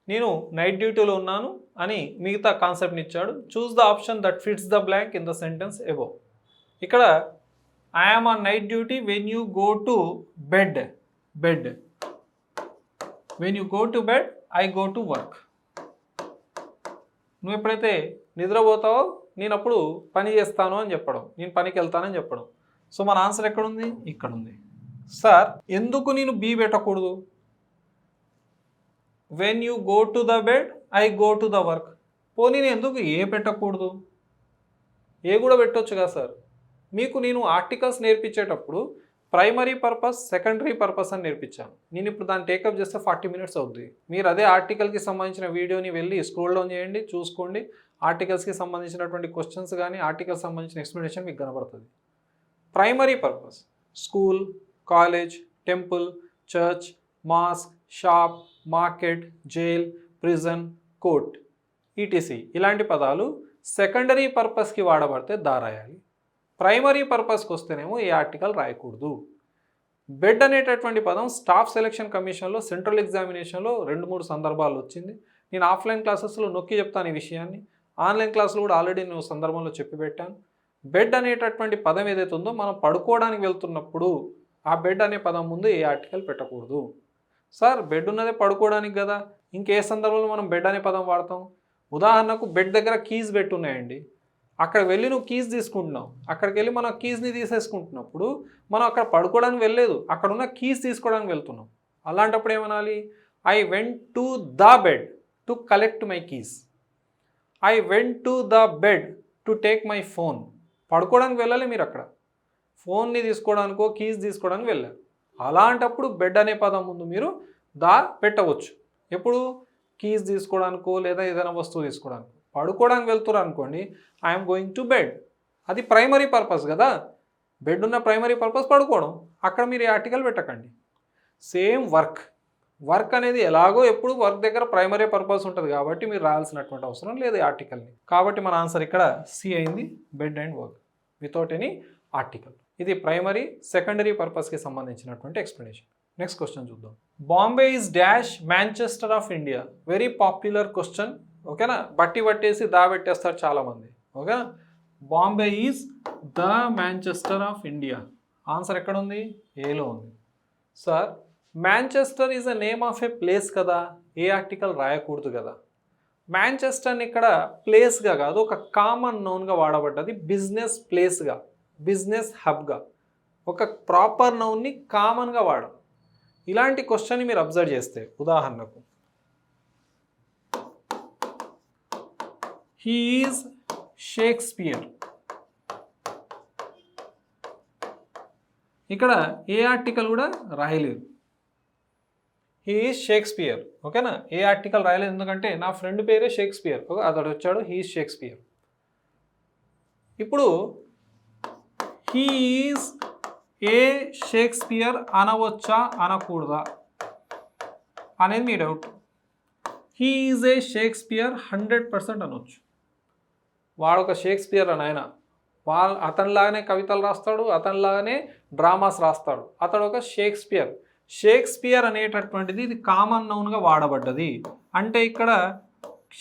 నేను నైట్ డ్యూటీలో ఉన్నాను అని మిగతా కాన్సెప్ట్ని ఇచ్చాడు. Choose the option that fits the blank in the sentence above. ఇక్కడ I am on night duty when you go to bed, when you go to bed, I go to work. నువ్వు ఎప్పుడైతే నిద్రపోతావో నేను అప్పుడు పని చేస్తాను అని చెప్పడం, నేను పనికి వెళ్తానని చెప్పడం. సో మన ఆన్సర్ ఎక్కడుంది? ఇక్కడ ఉంది. సార్ ఎందుకు నేను బి పెట్టకూడదు? When you go to the bed, I go to the work. పోనీ నేను ఎందుకు ఏ పెట్టకూడదు? ఏ కూడా పెట్టవచ్చు కదా సార్. మీకు నేను ఆర్టికల్స్ నేర్పించేటప్పుడు ప్రైమరీ పర్పస్, సెకండరీ పర్పస్ అని నేర్పించాను. నేను ఇప్పుడు దాన్ని టేకప్ చేస్తే 40 మినిట్స్ అవుద్ది. మీరు అదే ఆర్టికల్కి సంబంధించిన వీడియోని వెళ్ళి స్క్రోల్ డౌన్ చేయండి, చూసుకోండి. ఆర్టికల్స్కి సంబంధించినటువంటి క్వశ్చన్స్ కానీ, ఆర్టికల్స్ సంబంధించిన ఎక్స్ప్లెనేషన్ మీకు కనబడుతుంది. Primary purpose school, college, temple, church, mask, shop, market, jail, prison, court, ETC ఇలాంటి పదాలు సెకండరీ పర్పస్కి వాడబడితే రాయాలి. ప్రైమరీ పర్పస్కి వస్తేనేమో ఏ ఆర్టికల్ రాయకూడదు. బెడ్ అనేటటువంటి పదం స్టాఫ్ సెలక్షన్ కమిషన్లో సెంట్రల్ ఎగ్జామినేషన్లో 2-3 సందర్భాలు వచ్చింది. నేను ఆఫ్లైన్ క్లాసెస్లో నొక్కి చెప్తాను ఈ విషయాన్ని. ఆన్లైన్ క్లాసులు కూడా ఆల్రెడీ నేను సందర్భంలో చెప్పి పెట్టాను. బెడ్ అనేటటువంటి పదం ఏదైతే ఉందో మనం పడుకోవడానికి వెళ్తున్నప్పుడు ఆ బెడ్ అనే పదం ముందు ఏ ఆర్టికల్ పెట్టకూడదు. సార్ బెడ్ ఉన్నదే పడుకోవడానికి కదా, ఇంకే సందర్భంలో మనం బెడ్ అనే పదం వాడతాం? ఉదాహరణకు బెడ్ దగ్గర కీస్ పెట్టున్నాయండి, అక్కడ వెళ్ళి నువ్వు కీస్ తీసుకుంటున్నావు, అక్కడికి వెళ్ళి మనం కీస్ని తీసేసుకుంటున్నప్పుడు మనం అక్కడ పడుకోవడానికి వెళ్ళలేదు, అక్కడ ఉన్న కీస్ తీసుకోవడానికి వెళ్తున్నాం. అలాంటప్పుడు ఏమనాలి? I went to the bed to collect my keys. I went to the bed to take my phone. పడుకోవడానికి వెళ్ళాలి మీరు, అక్కడ ఫోన్ని తీసుకోవడానికో కీస్ తీసుకోవడానికి వెళ్ళారు. అలాంటప్పుడు బెడ్ అనే పదం ముందు మీరు దా పెట్టవచ్చు. ఎప్పుడు? కీస్ తీసుకోవడానికో లేదా ఏదైనా వస్తువు తీసుకోవడానికి. పడుకోవడానికి వెళ్తున్నారు అనుకోండి, ఐఎమ్ గోయింగ్ టు బెడ్, అది ప్రైమరీ పర్పస్ కదా. బెడ్ ఉన్న ప్రైమరీ పర్పస్ పడుకోవడం, అక్కడ మీరు ఈ ఆర్టికల్ పెట్టకండి. సేమ్ వర్క్ అనేది ఎలాగో ఎప్పుడు వర్క్ దగ్గర ప్రైమరీ పర్పస్ ఉంటుంది కాబట్టి మీరు రాయాల్సినటువంటి అవసరం లేదు ఈ ఆర్టికల్ని. కాబట్టి మన ఆన్సర్ ఇక్కడ సి అయింది, bed and work without any article. ఇది ప్రైమరీ సెకండరీ పర్పస్కి సంబంధించినటువంటి ఎక్స్ప్లెనేషన్. నెక్స్ట్ క్వశ్చన్ చూద్దాం. Bombay is dash Manchester of India. Very popular question. ఓకేనా? పట్టేసి పెట్టేస్తారు చాలామంది. ఓకేనా? Bombay is the Manchester of India. Answer ఎక్కడ ఉంది? ఏలో ఉంది. Sir Manchester is a name of A place కదా, ఏ ఆర్టికల్ రాయకూడదు కదా. మాంచెస్టర్ని ఇక్కడ ప్లేస్గా కాదు, ఒక కామన్ నౌన్గా వాడబడ్డది. బిజినెస్ ప్లేస్గా, బిజినెస్ హబ్గా, ఒక ప్రాపర్ నౌన్ని కామన్గా వాడడం. ఇలాంటి క్వశ్చన్ని మీరు అబ్జర్వ్ చేస్తే, ఉదాహరణకు హీ ఈజ్ షేక్స్పియర్. ఇక్కడ ఏ ఆర్టికల్ కూడా రాయలేదు. He is Shakespeare. ఓకేనా? ఏ ఆర్టికల్ రాయలేదు, ఎందుకంటే నా ఫ్రెండ్ పేరే షేక్స్పియర్, అతడు వచ్చాడు, హీ ఈజ్ షేక్స్పియర్. ఇప్పుడు హీ ఈజ్ ఏ షేక్స్పియర్ అనవచ్చా అనకూడదా అనేది మీ doubt. He is a Shakespeare 100% అనవచ్చు. వాడొక షేక్స్పియర్ అని ఆయన, అతనిలాగానే కవితలు రాస్తాడు, అతనిలాగానే డ్రామాస్ రాస్తాడు, అతడు ఒక షేక్స్పియర్. షేక్స్పియర్ అనేటటువంటిది ఇది కామన్ నౌన్గా వాడబడ్డది. అంటే ఇక్కడ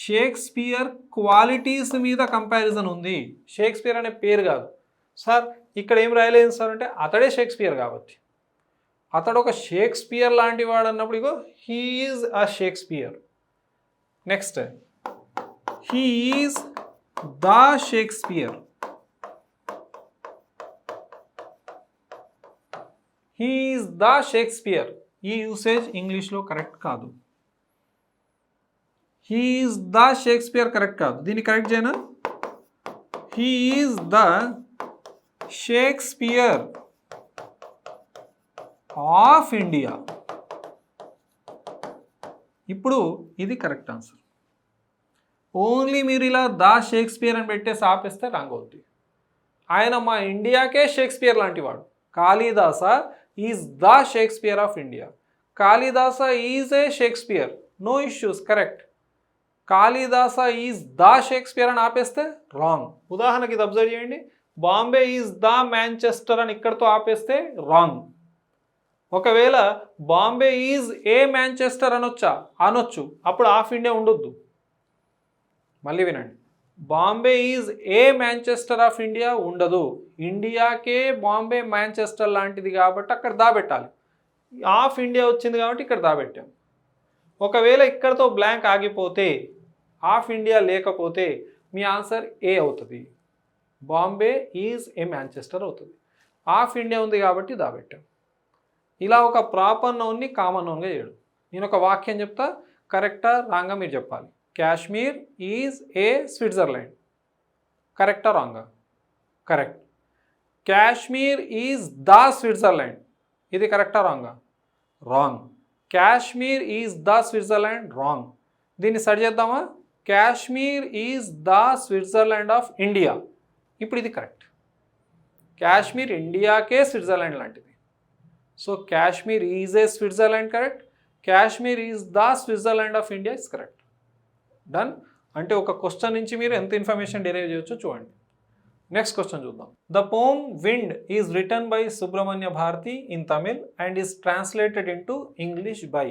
షేక్స్పియర్ క్వాలిటీస్ మీద కంపారిజన్ ఉంది, షేక్స్పియర్ అనే పేరు కాదు. సార్ ఇక్కడ ఏం రాయలేదు సార్ అంటే, అతడే షేక్స్పియర్ కాబట్టి, అతడు ఒక షేక్స్పియర్ లాంటి వాడు అన్నప్పుడు ఇగో he is a Shakespeare. Next he is the Shakespeare. He is the Shakespeare. ఈ యూసేజ్ ఇంగ్లీష్లో కరెక్ట్ కాదు. He is the Shakespeare correct కాదు. దీన్ని కరెక్ట్ చేయనా? He is the Shakespeare of India. ఇప్పుడు ఇది కరెక్ట్ ఆన్సర్. ఓన్లీ మీరు ఇలా ద షేక్స్పియర్ అని పెట్టేసి ఆపేస్తే రాంగ్ అవుతుంది. ఆయన మా ఇండియాకే షేక్స్పియర్ లాంటి వాడు. Kalidasa is the Shakespeare of India. Kalidasa is a Shakespeare, no issues, correct. Kalidasa is the Shakespeare అని ఆపేస్తే రాంగ్. ఉదాహరణకి ఇది అబ్జర్వ్ చేయండి, బాంబే ఈజ్ ద మాంచెస్టర్ అని ఇక్కడతో ఆపేస్తే రాంగ్. ఒకవేళ బాంబే ఈజ్ ఏ మాంచెస్టర్ అనొచ్చు, అప్పుడు ఆఫ్ ఇండియా ఉండొద్దు. మళ్ళీ వినండి, Bombay is a Manchester of India ఉండదు. ఇండియాకే బాంబే మాంచెస్టర్ లాంటిది కాబట్టి అక్కడ దాబెట్టాలి. ఆఫ్ ఇండియా వచ్చింది కాబట్టి ఇక్కడ దాబెట్టాం. ఒకవేళ ఇక్కడతో బ్లాంక్ ఆగిపోతే, ఆఫ్ ఇండియా లేకపోతే మీ ఆన్సర్ ఏ అవుతుంది, బాంబే ఈజ్ ఏ మాంచెస్టర్ అవుతుంది. ఆఫ్ ఇండియా ఉంది కాబట్టి దాబెట్టాం. ఇలా ఒక ప్రాపర్ నౌన్ని కామన్ నౌన్గా చేయడం. నేను ఒక వాక్యం చెప్తా, కరెక్టా రాంగా మీరు చెప్పాలి. Kashmir is a Switzerland. కరెక్టా రాంగా? Correct. Kashmir is the Switzerland. ఇది కరెక్టా రాంగా? Wrong. Kashmir is the Switzerland, wrong. దీన్ని సరి చేద్దామా? Kashmir is the Switzerland of India. ఇప్పుడు ఇది కరెక్ట్. కాశ్మీర్ ఇండియాకే స్విట్జర్లాండ్ లాంటిది. So Kashmir is a Switzerland correct, Kashmir is the Switzerland of India is correct. Done. అంటే ఒక క్వశ్చన్ నుంచి మీరు ఎంత ఇన్ఫర్మేషన్ డెరైవ్ చేయొచ్చో చూడండి. నెక్స్ట్ క్వశ్చన్ చూద్దాం. The poem wind is written by Subrahmanya Bharati in Tamil and is translated into English by.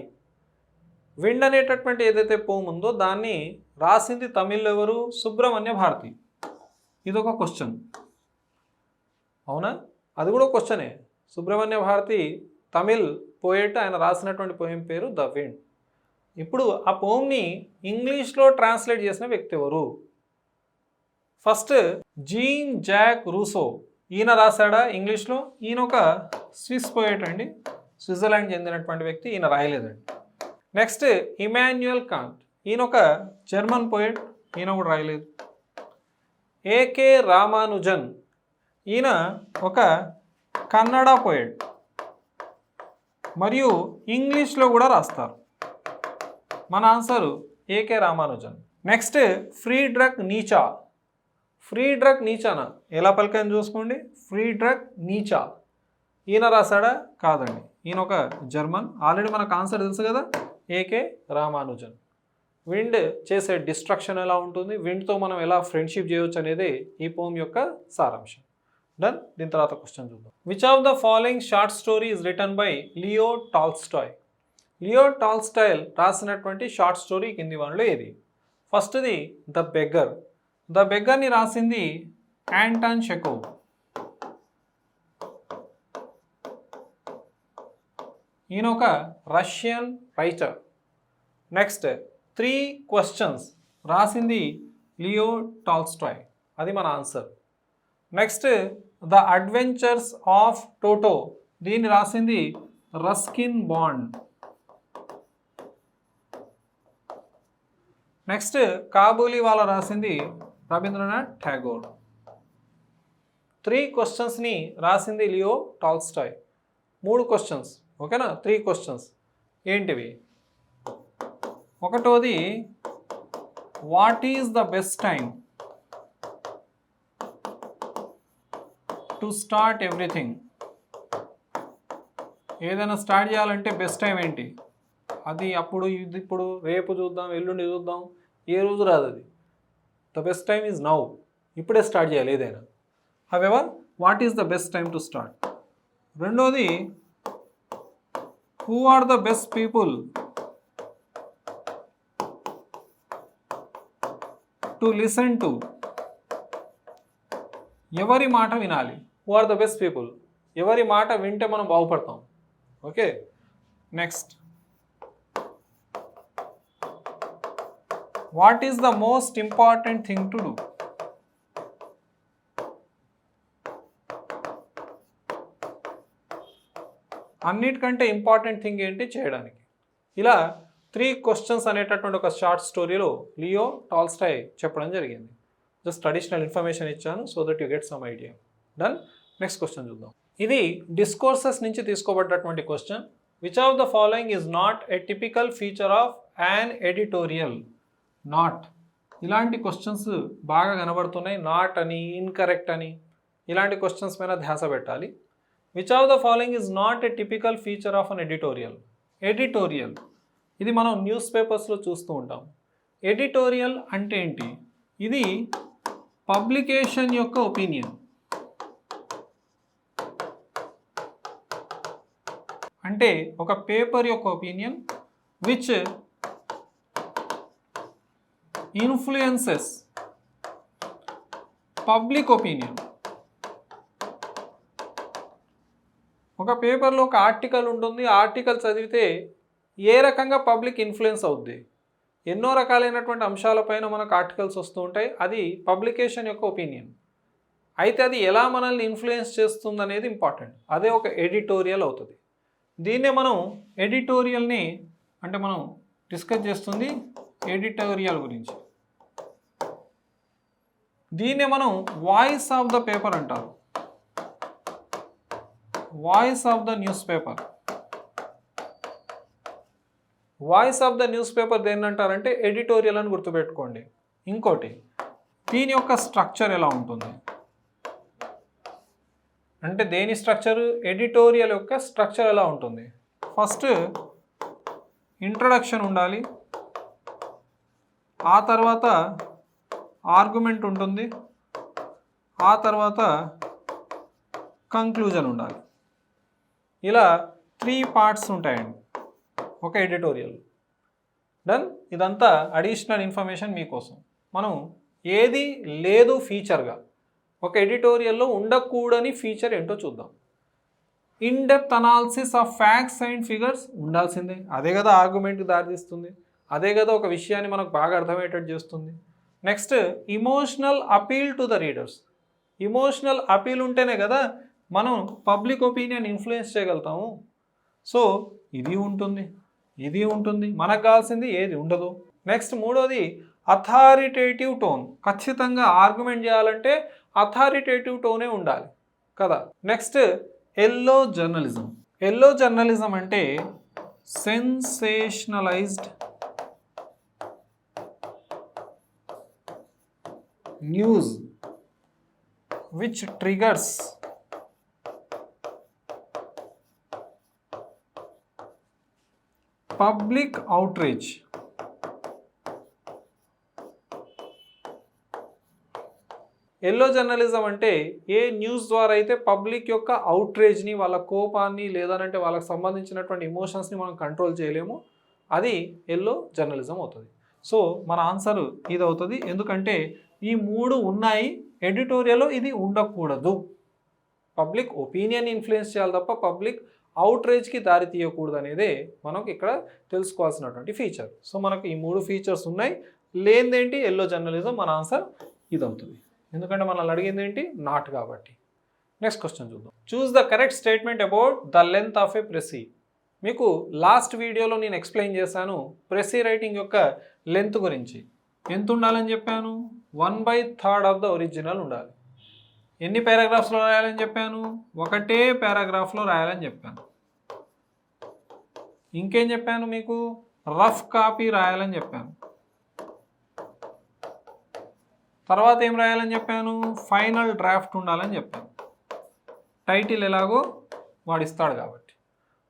Wind అనేటటువంటి ఏదైతే పోమ్ ఉందో దాన్ని రాసింది తమిళ్లో ఎవరు? సుబ్రహ్మణ్య భారతి. ఇదొక క్వశ్చన్, అవునా? అది కూడా క్వశ్చనే. సుబ్రహ్మణ్య భారతి తమిళ్ పోయేట్, ఆయన రాసినటువంటి పోయం పేరు ద విండ్. ఇప్పుడు ఆ పోమ్ని ఇంగ్లీష్లో ట్రాన్స్లేట్ చేసిన వ్యక్తి ఎవరు? ఫస్ట్ జీన్ జాక్ రూసో, ఈయన రాశాడా ఇంగ్లీష్లో? ఈయన ఒక స్విస్ పోయెట్ అండి, స్విట్జర్లాండ్ చెందినటువంటి వ్యక్తి, ఈయన రాయలేదండి. నెక్స్ట్ ఇమాన్యుయల్ కాంట్, ఈయన ఒక జర్మన్ పోయెట్, ఈయన కూడా రాయలేదు. ఏకే రామానుజన్, ఈయన ఒక కన్నడ పోయెట్ మరియు ఇంగ్లీష్లో కూడా రాస్తారు. మన ఆన్సరు ఏకే రామానుజన్. నెక్స్ట్ ఫ్రీడ్రిక్ నీచా, ఫ్రీడ్రిక్ నీచానా ఎలా పలికని చూసుకోండి, ఫ్రీడ్రిక్ నీచా, ఈయన రాశాడా? కాదండి, ఈయన ఒక జర్మన్. ఆల్రెడీ మనకు ఆన్సర్ తెలుసు కదా, ఏకే రామానుజన్. విండ్ చేసే డిస్ట్రక్షన్ ఎలా ఉంటుంది, విండ్తో మనం ఎలా ఫ్రెండ్షిప్ చేయవచ్చు అనేది ఈ పోమ్ యొక్క సారాంశం. డన్. దీని తర్వాత క్వశ్చన్ చూద్దాం. Which of the following short story is written by Leo Tolstoy? Leo Tolstoy రాసినటువంటి షార్ట్ స్టోరీ కింది వాటిలో ఏది? ఫస్ట్ది ద బెగ్గర్. ద బెగ్గర్ని రాసింది యాంటాన్ చెకోవ్. ఈయన ఒక రష్యన్ రైటర్. నెక్స్ట్ 3 క్వశ్చన్స్ రాసింది లియో టాల్స్టాయ్, అది మన answer. Next the adventures of toto, దీన్ని రాసింది రస్కిన్ బాండ్. నెక్స్ట్ కాబూలీ వాళ్ళ రాసింది రవీంద్రనాథ్ ఠాగూర్. 3 క్వశ్చన్స్ని రాసింది లియో టాల్స్టాయ్. 3 క్వశ్చన్స్, ఓకేనా? 3 క్వశ్చన్స్ ఏంటివి? ఒకటోది what is the best time to start everything? ఏదైనా స్టార్ట్ చేయాలంటే బెస్ట్ టైం ఏంటి? అది అప్పుడు, ఇది ఇప్పుడు, రేపు చూద్దాం, ఎల్లుండి చూద్దాం, ఏ రోజు రాదు అది. The best time is now, ఇప్పుడే స్టార్ట్ చేయాలి ఏదైనా. However what is the best time to start? రెండోది who are the best people to listen to? ఎవరి మాట వినాలి? Who are the best people, ఎవరి మాట వింటే మనం బాగుపడతాం. Okay. Next what is the most important thing to do? అన్నిటికంటే ఇంపార్టెంట్ థింగ్ ఏంటి చేయడానికి? ఇలా 3 క్వశ్చన్స్ అనేటటువంటి ఒక షార్ట్ స్టోరీలో లియో టాల్స్టాయ్ చెప్పడం జరిగింది. జస్ట్ అడిషనల్ ఇన్ఫర్మేషన్ ఇచ్చాను so that you get some idea. Done. Next question చూద్దాం. ఇది డిస్కోర్సెస్ నుంచి తీసుకోబడ్డటువంటి question. Which of the following is not a typical feature of an editorial? Not, ఇలాంటి క్వశ్చన్స్ బాగా కనబడుతున్నాయి. నాట్ అని, ఇన్కరెక్ట్ అని, ఇలాంటి క్వశ్చన్స్ పైన ధ్యాస పెట్టాలి. Which of the following is not a typical feature of an editorial? Editorial ఇది మనం న్యూస్ పేపర్స్లో చూస్తూ ఉంటాం. ఎడిటోరియల్ అంటే ఏంటి? ఇది పబ్లికేషన్ యొక్క ఒపీనియన్. అంటే ఒక పేపర్ యొక్క opinion which influences public opinion. ఒక పేపర్లో ఒక ఆర్టికల్ ఉంటుంది, ఆర్టికల్ చదివితే ఏ రకంగా పబ్లిక్ ఇన్ఫ్లుయెన్స్ అవుద్ది? ఎన్నో రకాలైనటువంటి అంశాలపైన మనకు ఆర్టికల్స్ వస్తూ ఉంటాయి. అది పబ్లికేషన్ యొక్క ఒపీనియన్. అయితే అది ఎలా మనల్ని ఇన్ఫ్లుయెన్స్ చేస్తుంది అనేది ఇంపార్టెంట్. అదే ఒక ఎడిటోరియల్ అవుతుంది. దీన్నే మనం ఎడిటోరియల్ని అంటే మనం డిస్కస్ చేస్తుంది ఎడిటోరియల్ గురించి. దీన్నే మనం వాయిస్ ఆఫ్ ద పేపర్ అంటారు. Voice of the news paper. Voice of the news paper దేన్ని అంటారంటే ఎడిటోరియల్ అని గుర్తుపెట్టుకోండి. ఇంకోటి, దీని యొక్క స్ట్రక్చర్ ఎలా ఉంటుంది అంటే దేని స్ట్రక్చర్? ఎడిటోరియల్ యొక్క స్ట్రక్చర్ ఎలా ఉంటుంది? ఫస్ట్ ఇంట్రడక్షన్ ఉండాలి, ఆ తర్వాత ఆర్గ్యుమెంట్ ఉంటుంది, ఆ తర్వాత కంక్లూజన్ ఉండాలి. ఇలా 3 పార్ట్స్ ఉంటాయండి ఒక ఎడిటోరియల్. డన్. ఇదంతా అడిషనల్ ఇన్ఫర్మేషన్ మీకోసం. మనం ఏది లేదు ఫీచర్గా ఒక ఎడిటోరియల్లో ఉండకూడని ఫీచర్ ఏంటో చూద్దాం. In depth analysis of facts and figures ఉండాల్సిందే, అదే కదా ఆర్గ్యుమెంట్కి దారితీస్తుంది. అదే కదా ఒక విషయాన్ని మనకు బాగా అర్థమయ్యేటట్టు చేస్తుంది. Next emotional appeal to the readers. Emotional appeal ఉంటేనే కదా మనం పబ్లిక్ ఒపీనియన్ ఇన్ఫ్లుయెన్స్ చేయగలుగుతాము. సో ఇది ఉంటుంది, మనకు కావాల్సింది ఏది ఉండదు. నెక్స్ట్ మూడోది అథారిటేటివ్ టోన్. ఖచ్చితంగా ఆర్గ్యుమెంట్ చేయాలంటే అథారిటేటివ్ టోనే ఉండాలి కదా. Next yellow journalism. Yellow journalism అంటే sensationalized news which triggers public outrage. Yellow journalism అంటే ఏ న్యూస్ ద్వారా అయితే పబ్లిక్ యొక్క అవుట్రేజ్ని, వాళ్ళ కోపాన్ని, లేదనంటే వాళ్ళకి సంబంధించినటువంటి ఇమోషన్స్ని మనం కంట్రోల్ చేయలేము, అది ఎల్లో జర్నలిజం అవుతుంది. సో మన ఆన్సర్ ఇది అవుతుంది. ఎందుకంటే ఈ మూడు ఉన్నాయి, ఎడిటోరియల్లో ఇది ఉండకూడదు. పబ్లిక్ ఒపీనియన్ ఇన్ఫ్లుయెన్స్ చేయాలి తప్ప పబ్లిక్ అవుట్రేజ్కి దారి తీయకూడదు అనేదే మనకు ఇక్కడ తెలుసుకోవాల్సినటువంటి ఫీచర్. సో మనకు ఈ మూడు ఫీచర్స్ ఉన్నాయి, లేనిదేంటి ఎల్లో జర్నలిజం. మన ఆన్సర్ ఇది అవుతుంది, ఎందుకంటే మనల్ని అడిగింది ఏంటి, నాట్ కాబట్టి. నెక్స్ట్ క్వశ్చన్ చూద్దాం. Choose the correct statement about the length of a precis. మీకు లాస్ట్ వీడియోలో నేను ఎక్స్ప్లెయిన్ చేశాను ప్రెసీ రైటింగ్ యొక్క లెంత్ గురించి. ఎంత ఉండాలని చెప్పాను, 1/3 ఆఫ్ ద ఒరిజినల్ ఉండాలి. ఎన్ని పారాగ్రాఫ్స్లో రాయాలని చెప్పాను, ఒకటే పారాగ్రాఫ్లో రాయాలని చెప్పాను. ఇంకేం చెప్పాను మీకు, రఫ్ కాపీ రాయాలని చెప్పాను. తర్వాత ఏం రాయాలని చెప్పాను, ఫైనల్ డ్రాఫ్ట్ ఉండాలని చెప్పాను. టైటిల్ ఎలాగో వాడిస్తాడు కాబట్టి.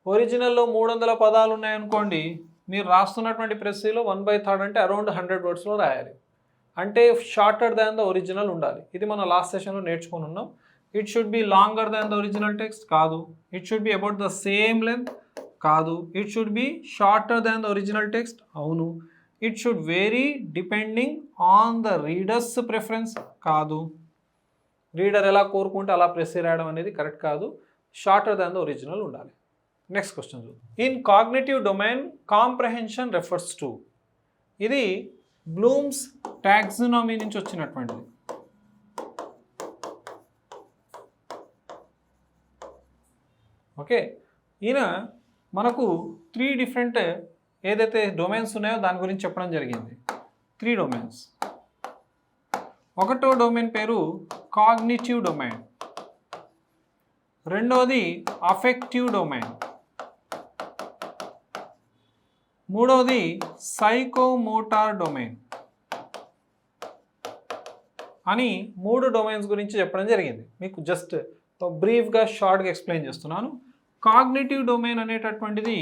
ఒరిజినల్లో 300 పదాలు ఉన్నాయనుకోండి, మీరు రాస్తున్నటువంటి ప్రెస్సీలో 1/3 అంటే అరౌండ్ 100 వర్డ్స్లో రాయాలి. అంటే షార్టర్ దాన్ ద ఒరిజినల్ ఉండాలి. ఇది మనం లాస్ట్ సెషన్లో నేర్చుకొని ఉన్నాం. It should be longer than the original text కాదు. It should be about the same length కాదు. It should be shorter than the original text అవును. It should vary depending on the readers preference కాదు. Reader ఎలా కోరుకుంటే అలా precis రాయడం అనేది correct కాదు. షార్టర్ దాన్ ద ఒరిజినల్ ఉండాలి. నెక్స్ట్ క్వశ్చన్ చూద్దాం. In cognitive domain comprehension refers to. ఇది బ్లూమ్స్ టాక్సానమీ నుంచి వచ్చినటువంటిది. ఓకే, ఈయన మనకు 3 డిఫరెంట్ ఏదైతే డొమైన్స్ ఉన్నాయో దాని గురించి చెప్పడం జరిగింది. 3 డొమైన్స్. ఒకటో డొమైన్ పేరు కాగ్నిటివ్ డొమైన్, రెండవది అఫెక్టివ్ డొమైన్, మూడవది సైకోమోటార్ డొమైన్ అని 3 డొమైన్స్ గురించి చెప్పడం జరిగింది. మీకు జస్ట్ బ్రీఫ్గా షార్ట్గా ఎక్స్ప్లెయిన్ చేస్తున్నాను. కాగ్నిటివ్ డొమైన్ అనేటటువంటిది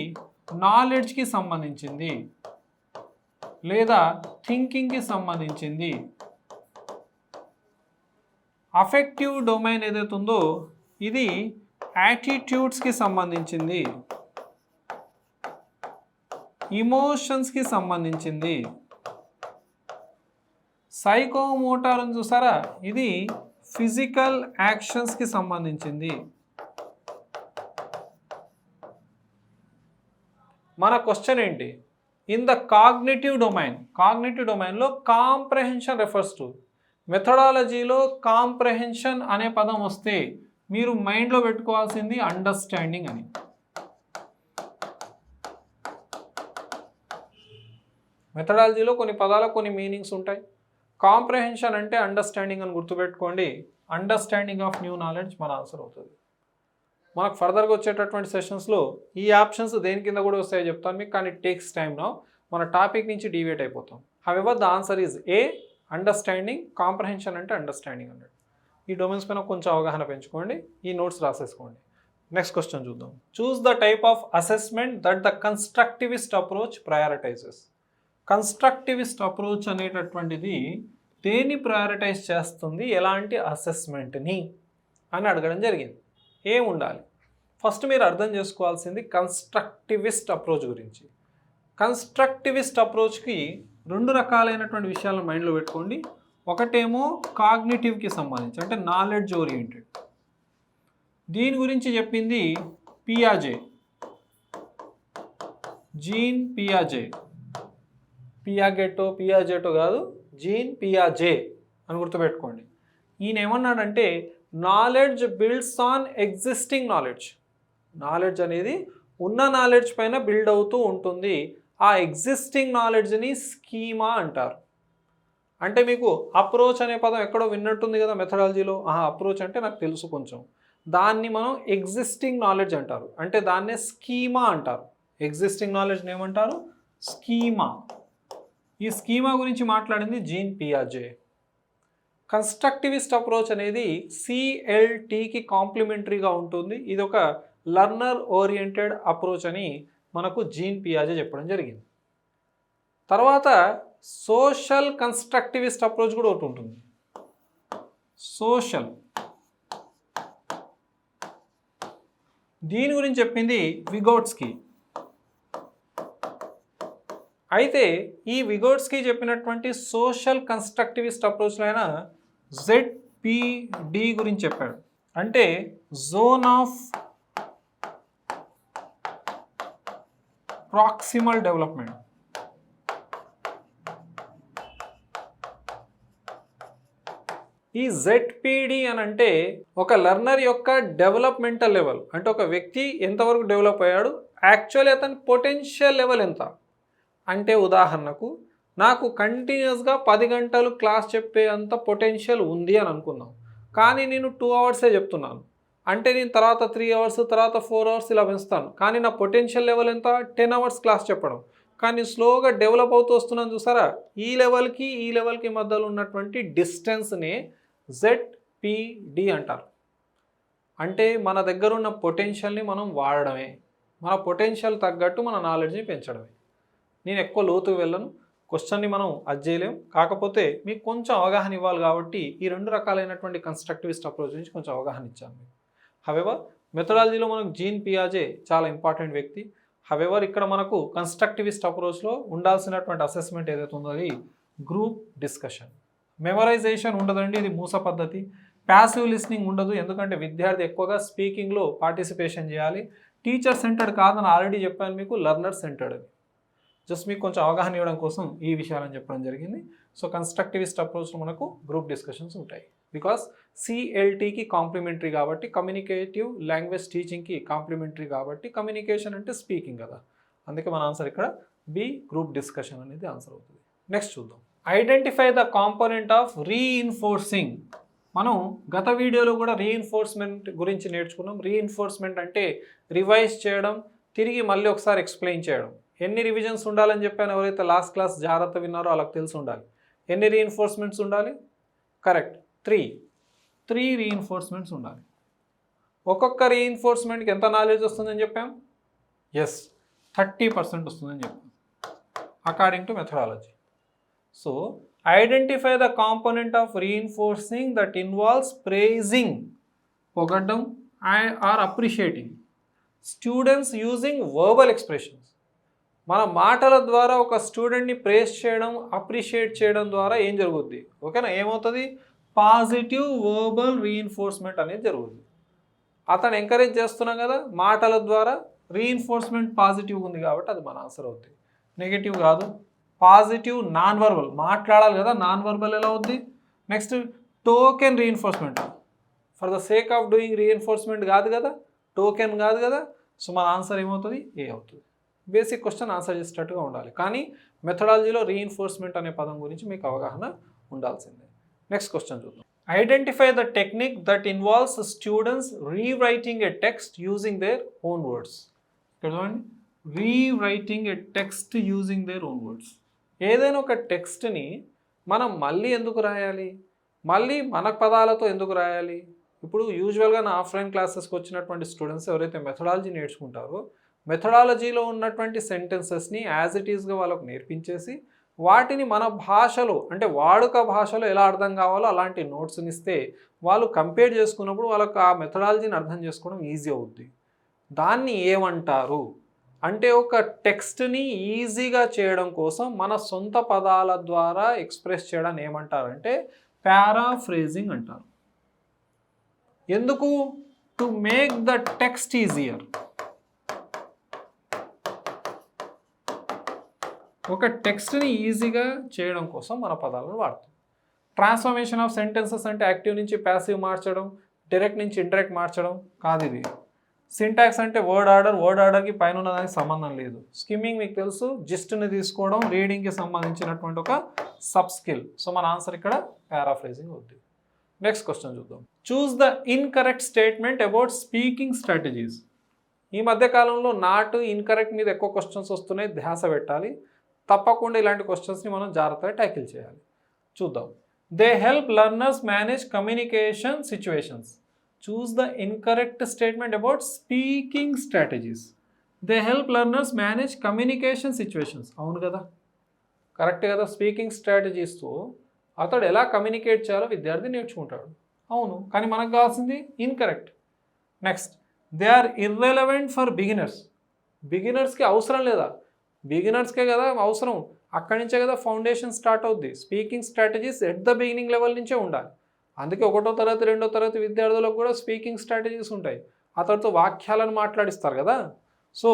నాలెడ్జ్కి సంబంధించింది లేదా థింకింగ్కి సంబంధించింది. అఫెక్టివ్ డొమైన్ ఏదైతే ఉందో ఇది యాటిట్యూడ్స్కి సంబంధించింది, ఇమోషన్స్కి సంబంధించింది. సైకోమోటార్ అని చూసారా, ఇది ఫిజికల్ యాక్షన్స్కి సంబంధించింది. మన క్వశ్చన్ ఏంటి, ఇన్ ద కాగ్నిటివ్ డొమైన్లో కాంప్రహెన్షన్ రెఫర్స్ టు. మెథడాలజీలో కాంప్రహెన్షన్ అనే పదం వస్తే మీరు మైండ్లో పెట్టుకోవాల్సింది అండర్స్టాండింగ్ అని. మెథడాలజీలో కొన్ని పదాలకు కొన్ని మీనింగ్స్ ఉంటాయి. కాంప్రహెన్షన్ అంటే అండర్స్టాండింగ్ అని గుర్తుపెట్టుకోండి. అండర్స్టాండింగ్ ఆఫ్ న్యూ నాలెడ్జ్ మన ఆన్సర్ అవుతుంది. మనకు ఫర్దర్గా వచ్చేటటువంటి సెషన్స్లో ఈ ఆప్షన్స్ దేని కింద కూడా వస్తాయో చెప్తాను మీకు, కానీ ఇట్ టేక్స్ టైమ్ నౌ. మన టాపిక్ నుంచి డీవియేట్ అయిపోతాం. However the answer is a, understanding. Comprehension అంటే అండర్స్టాండింగ్ అన్నట్టు. ఈ డొమైన్స్ పైన కొంచెం అవగాహన పెంచుకోండి, ఈ నోట్స్ రాసేసుకోండి. నెక్స్ట్ క్వశ్చన్ చూద్దాం. Choose the type of assessment that the constructivist approach ప్రయారిటైజెస్. Constructivist approach అనేటటువంటిది దేన్ని ప్రయారిటైజ్ చేస్తుంది, ఎలాంటి అసెస్మెంట్ని అని అడగడం జరిగింది. ఏం ఉండాలి, ఫస్ట్ మీరు అర్థం చేసుకోవాల్సింది కన్స్ట్రక్టివిస్ట్ అప్రోచ్ గురించి. కన్స్ట్రక్టివిస్ట్ అప్రోచ్కి 2 రకాలైనటువంటి విషయాలను మైండ్లో పెట్టుకోండి. ఒకటేమో కాగ్నిటివ్కి సంబంధించి, అంటే నాలెడ్జ్ ఓరియంటెడ్. దీని గురించి చెప్పింది పియాజే, జీన్ పియాజే. పియాజెటో కాదు, జీన్ పియాజే అని గుర్తుపెట్టుకోండి. ఈయన ఏమన్నాడంటే knowledge builds on existing knowledge. Knowledge అనేది ఉన్న నాలెడ్జ్ పైన బిల్డ్ అవుతూ ఉంటుంది. ఆ ఎగ్జిస్టింగ్ నాలెడ్జ్ని స్కీమా అంటారు. అంటే మీకు అప్రోచ్ అనే పదం ఎక్కడో విన్నట్టుంది కదా మెథడాలజీలో. అప్రోచ్ అంటే నాకు తెలుసు కొంచెం. దాన్ని మనం ఎగ్జిస్టింగ్ నాలెడ్జ్ అంటారు, అంటే దాన్నే స్కీమా అంటారు. ఎగ్జిస్టింగ్ నాలెడ్జ్ని ఏమంటారు? స్కీమా. ఈ స్కీమా గురించి మాట్లాడింది జీన్ పియాజే. కన్స్ట్రక్టివిస్ట్ అప్రోచ్ అనేది సిఎల్టీకి కాంప్లిమెంటరీగా ఉంటుంది. ఇది ఒక లర్నర్ ఓరియంటెడ్ అప్రోచ్ అని మనకు జీన్ పియాజే చెప్పడం జరిగింది. తర్వాత సోషల్ కన్స్ట్రక్టివిస్ట్ అప్రోచ్ కూడా ఒకటి ఉంటుంది. సోషల్, దీని గురించి చెప్పింది విగోట్స్కీ. అయితే ఈ విగోట్స్కీ చెప్పినటువంటి సోషల్ కన్స్ట్రక్టివిస్ట్ అప్రోచ్లో ఆయన ZPD గురించి చెప్పాడు. అంటే జోన్ ఆఫ్ ప్రాక్సిమల్ డెవలప్మెంట్. ఈ ZPD అని అంటే ఒక లెర్నర్ యొక్క డెవలప్మెంటల్ లెవెల్, అంటే ఒక వ్యక్తి ఎంతవరకు డెవలప్ అయ్యాడు, యాక్చువల్లీ అతని పొటెన్షియల్ లెవెల్ ఎంత. అంటే ఉదాహరణకు నాకు కంటిన్యూస్గా 10 గంటలు క్లాస్ చెప్పే అంత పొటెన్షియల్ ఉంది అని అనుకుందాం. కానీ నేను 2 అవర్సే చెప్తున్నాను. అంటే నేను తర్వాత 3 అవర్స్, తర్వాత 4 అవర్స్ ఇలా పెంచుతాను. కానీ నా పొటెన్షియల్ లెవెల్ ఎంత? 10 అవర్స్ క్లాస్ చెప్పడం. కానీ స్లోగా డెవలప్ అవుతూ వస్తున్నాను చూసారా. ఈ లెవెల్కి మధ్యలో ఉన్నటువంటి డిస్టెన్స్ని ZPD అంటారు. అంటే మన దగ్గర ఉన్న పొటెన్షియల్ని మనం వాడడమే, మన పొటెన్షియల్ తగ్గట్టు మన నాలెడ్జ్ని పెంచడమే. నేను ఎక్కువ లోతుకు వెళ్ళను, క్వశ్చన్ని మనం అజ్జేయలేం. కాకపోతే మీకు కొంచెం అవగాహన ఇవ్వాలి కాబట్టి ఈ 2 రకాలైనటువంటి కన్స్ట్రక్టివిస్ట్ అప్రోచ్ నుంచి కొంచెం అవగాహన ఇచ్చాను మీకు. హవెవర్ మెథడాలజీలో మనకు జీన్ పియాజే చాలా ఇంపార్టెంట్ వ్యక్తి. హవెవర్ ఇక్కడ మనకు కన్స్ట్రక్టివిస్ట్ అప్రోచ్లో ఉండాల్సినటువంటి అసెస్మెంట్ ఏదైతే ఉందో అది గ్రూప్ డిస్కషన్. మెమరైజేషన్ ఉండదండి, ఇది మూస పద్ధతి. ప్యాసివ్ లిస్నింగ్ ఉండదు, ఎందుకంటే విద్యార్థి ఎక్కువగా స్పీకింగ్లో పార్టిసిపేషన్ చేయాలి. టీచర్ సెంటర్డ్ కాదని ఆల్రెడీ చెప్పాను మీకు, లర్నర్ సెంటర్డ్. అది జస్ట్ మీకు కొంచెం అవగాహన ఇవ్వడం కోసం ఈ విషయాలని చెప్పడం జరిగింది. సో కన్స్ట్రక్టివిస్ట్ అప్రోచ్లో మనకు గ్రూప్ డిస్కషన్స్ ఉంటాయి. బికాస్ సిఎల్టీకి కాంప్లిమెంటరీ కాబట్టి, కమ్యూనికేటివ్ లాంగ్వేజ్ టీచింగ్కి కాంప్లిమెంటరీ కాబట్టి, కమ్యూనికేషన్ అంటే స్పీకింగ్ కదా. అందుకే మన ఆన్సర్ ఇక్కడ బి, గ్రూప్ డిస్కషన్ అనేది ఆన్సర్ అవుతుంది. నెక్స్ట్ చూద్దాం. Identify the component of reinforcing. మనం గత వీడియోలో కూడా రీఇన్ఫోర్స్మెంట్ గురించి నేర్చుకున్నాం. రీఇన్ఫోర్స్మెంట్ అంటే రివైజ్ చేయడం, తిరిగి మళ్ళీ ఒకసారి ఎక్స్ప్లెయిన్ చేయడం. ఎన్ని రివిజన్స్ ఉండాలని చెప్పాను, ఎవరైతే లాస్ట్ క్లాస్ జాగ్రత్త విన్నారో వాళ్ళకి తెలిసి ఉండాలి. ఎన్ని రీఇన్ఫోర్స్మెంట్స్ ఉండాలి? కరెక్ట్, 3 రీఇన్ఫోర్స్మెంట్స్ ఉండాలి. ఒక్కొక్క రీఇన్ఫోర్స్మెంట్కి ఎంత నాలెడ్జ్ వస్తుందని చెప్పాం? ఎస్, 30% వస్తుందని చెప్పాం according to methodology. So identify the component of reinforcing that involves praising, పొగడ్డం, or appreciating students using verbal expressions. మన మాటల ద్వారా ఒక స్టూడెంట్ని ప్రేజ్ చేయడం, అప్రిషియేట్ చేయడం ద్వారా ఏం జరుగుద్ది? ఓకేనా, ఏమవుతుంది? పాజిటివ్ వర్బల్ రీఇన్ఫోర్స్మెంట్ అనేది జరుగుతుంది. అతను ఎంకరేజ్ చేస్తున్నాం కదా మాటల ద్వారా, రీఇన్ఫోర్స్మెంట్ పాజిటివ్ ఉంది కాబట్టి అది మన ఆన్సర్ అవుతుంది. నెగిటివ్ కాదు, పాజిటివ్. నాన్ వర్బల్ మాట్లాడాలి కదా, నాన్ వర్బల్ ఎలా అవుద్ది? Next token reinforcement, for the sake of doing reinforcement కాదు కదా, టోకెన్ కాదు కదా. సో మన ఆన్సర్ ఏమవుతుంది? ఏ అవుతుంది. బేసిక్ క్వశ్చన్ ఆన్సర్ చేసేటట్టుగా ఉండాలి. కానీ మెథడాలజీలో రీఇన్ఫోర్స్మెంట్ అనే పదం గురించి మీకు అవగాహన ఉండాల్సిందే. నెక్స్ట్ క్వశ్చన్ చూద్దాం. Identify the technique that involves students rewriting a text using their own words. ఇక్కడ చూడండి, rewriting a text using their own words. ఏదైనా ఒక టెక్స్ట్ని మనం మళ్ళీ ఎందుకు రాయాలి, మళ్ళీ మన పదాలతో ఎందుకు రాయాలి? ఇప్పుడు యూజువల్గా నా ఆఫ్లైన్ క్లాసెస్కి వచ్చినటువంటి స్టూడెంట్స్ ఎవరైతే మెథడాలజీ నేర్చుకుంటారో, మెథడాలజీలో ఉన్నటువంటి సెంటెన్సెస్ని యాజ్ ఇట్ ఈస్గా వాళ్ళకు నేర్పించేసి వాటిని మన భాషలో, అంటే వాడుక భాషలో ఎలా అర్థం కావాలో అలాంటి నోట్స్ని ఇస్తే వాళ్ళు కంపేర్ చేసుకున్నప్పుడు వాళ్ళకు ఆ మెథడాలజీని అర్థం చేసుకోవడం ఈజీ అవుద్ది. దాన్ని ఏమంటారు అంటే, ఒక టెక్స్ట్ని ఈజీగా చేయడం కోసం మన సొంత పదాల ద్వారా ఎక్స్ప్రెస్ చేయడాన్ని ఏమంటారంటే పారాఫ్రేజింగ్ అంటారు. ఎందుకు? To make the text easier. ఒక టెక్స్ట్ని ఈజీగా చేయడం కోసం మన పదాలను వాడతాం. ట్రాన్స్ఫర్మేషన్ ఆఫ్ సెంటెన్సెస్ అంటే యాక్టివ్ నుంచి ప్యాసివ్ మార్చడం, డైరెక్ట్ నుంచి ఇండైరెక్ట్ మార్చడం కాదు ఇది. సింటాక్స్ అంటే వర్డ్ ఆర్డర్కి పైన ఉన్నదానికి సంబంధం లేదు. స్కిమ్మింగ్ మీకు తెలుసు, జిస్ట్ని తీసుకోవడం, రీడింగ్కి సంబంధించినటువంటి ఒక సబ్ స్కిల్. సో మన ఆన్సర్ ఇక్కడ పారాఫ్రేజింగ్ అవుద్ది. నెక్స్ట్ క్వశ్చన్ చూద్దాం. Choose the incorrect statement about speaking strategies. ఈ మధ్య కాలంలో నాట్ ఇన్కరెక్ట్ మీద ఎక్కువ క్వశ్చన్స్ వస్తున్నాయి, ధ్యాస పెట్టాలి. తప్పకుండా ఇలాంటి క్వశ్చన్స్ని మనం జాగ్రత్తగా ట్యాకిల్ చేయాలి. చూద్దాం. They help learners manage communication situations. Choose the incorrect statement about speaking strategies. They help learners manage communication situations. అవును కదా, కరెక్ట్ కదా. స్పీకింగ్ స్ట్రాటజీస్తో అతడు ఎలా కమ్యూనికేట్ చేయాలో విద్యార్థి నేర్చుకుంటాడు. అవును, కానీ మనకు కావాల్సింది incorrect. Next, they are irrelevant for beginners. బిగినర్స్కి అవసరం లేదా? బిగినర్స్కే కదా అవసరం, అక్కడి నుంచే కదా ఫౌండేషన్ స్టార్ట్ అవుద్ది. Speaking strategies at the beginning level నుంచే ఉండాలి. అందుకే 1వ తరగతి 2వ తరగతి విద్యార్థులకు కూడా స్పీకింగ్ స్ట్రాటజీస్ ఉంటాయి. అతడితో వాక్యాలను మాట్లాడిస్తారు కదా. సో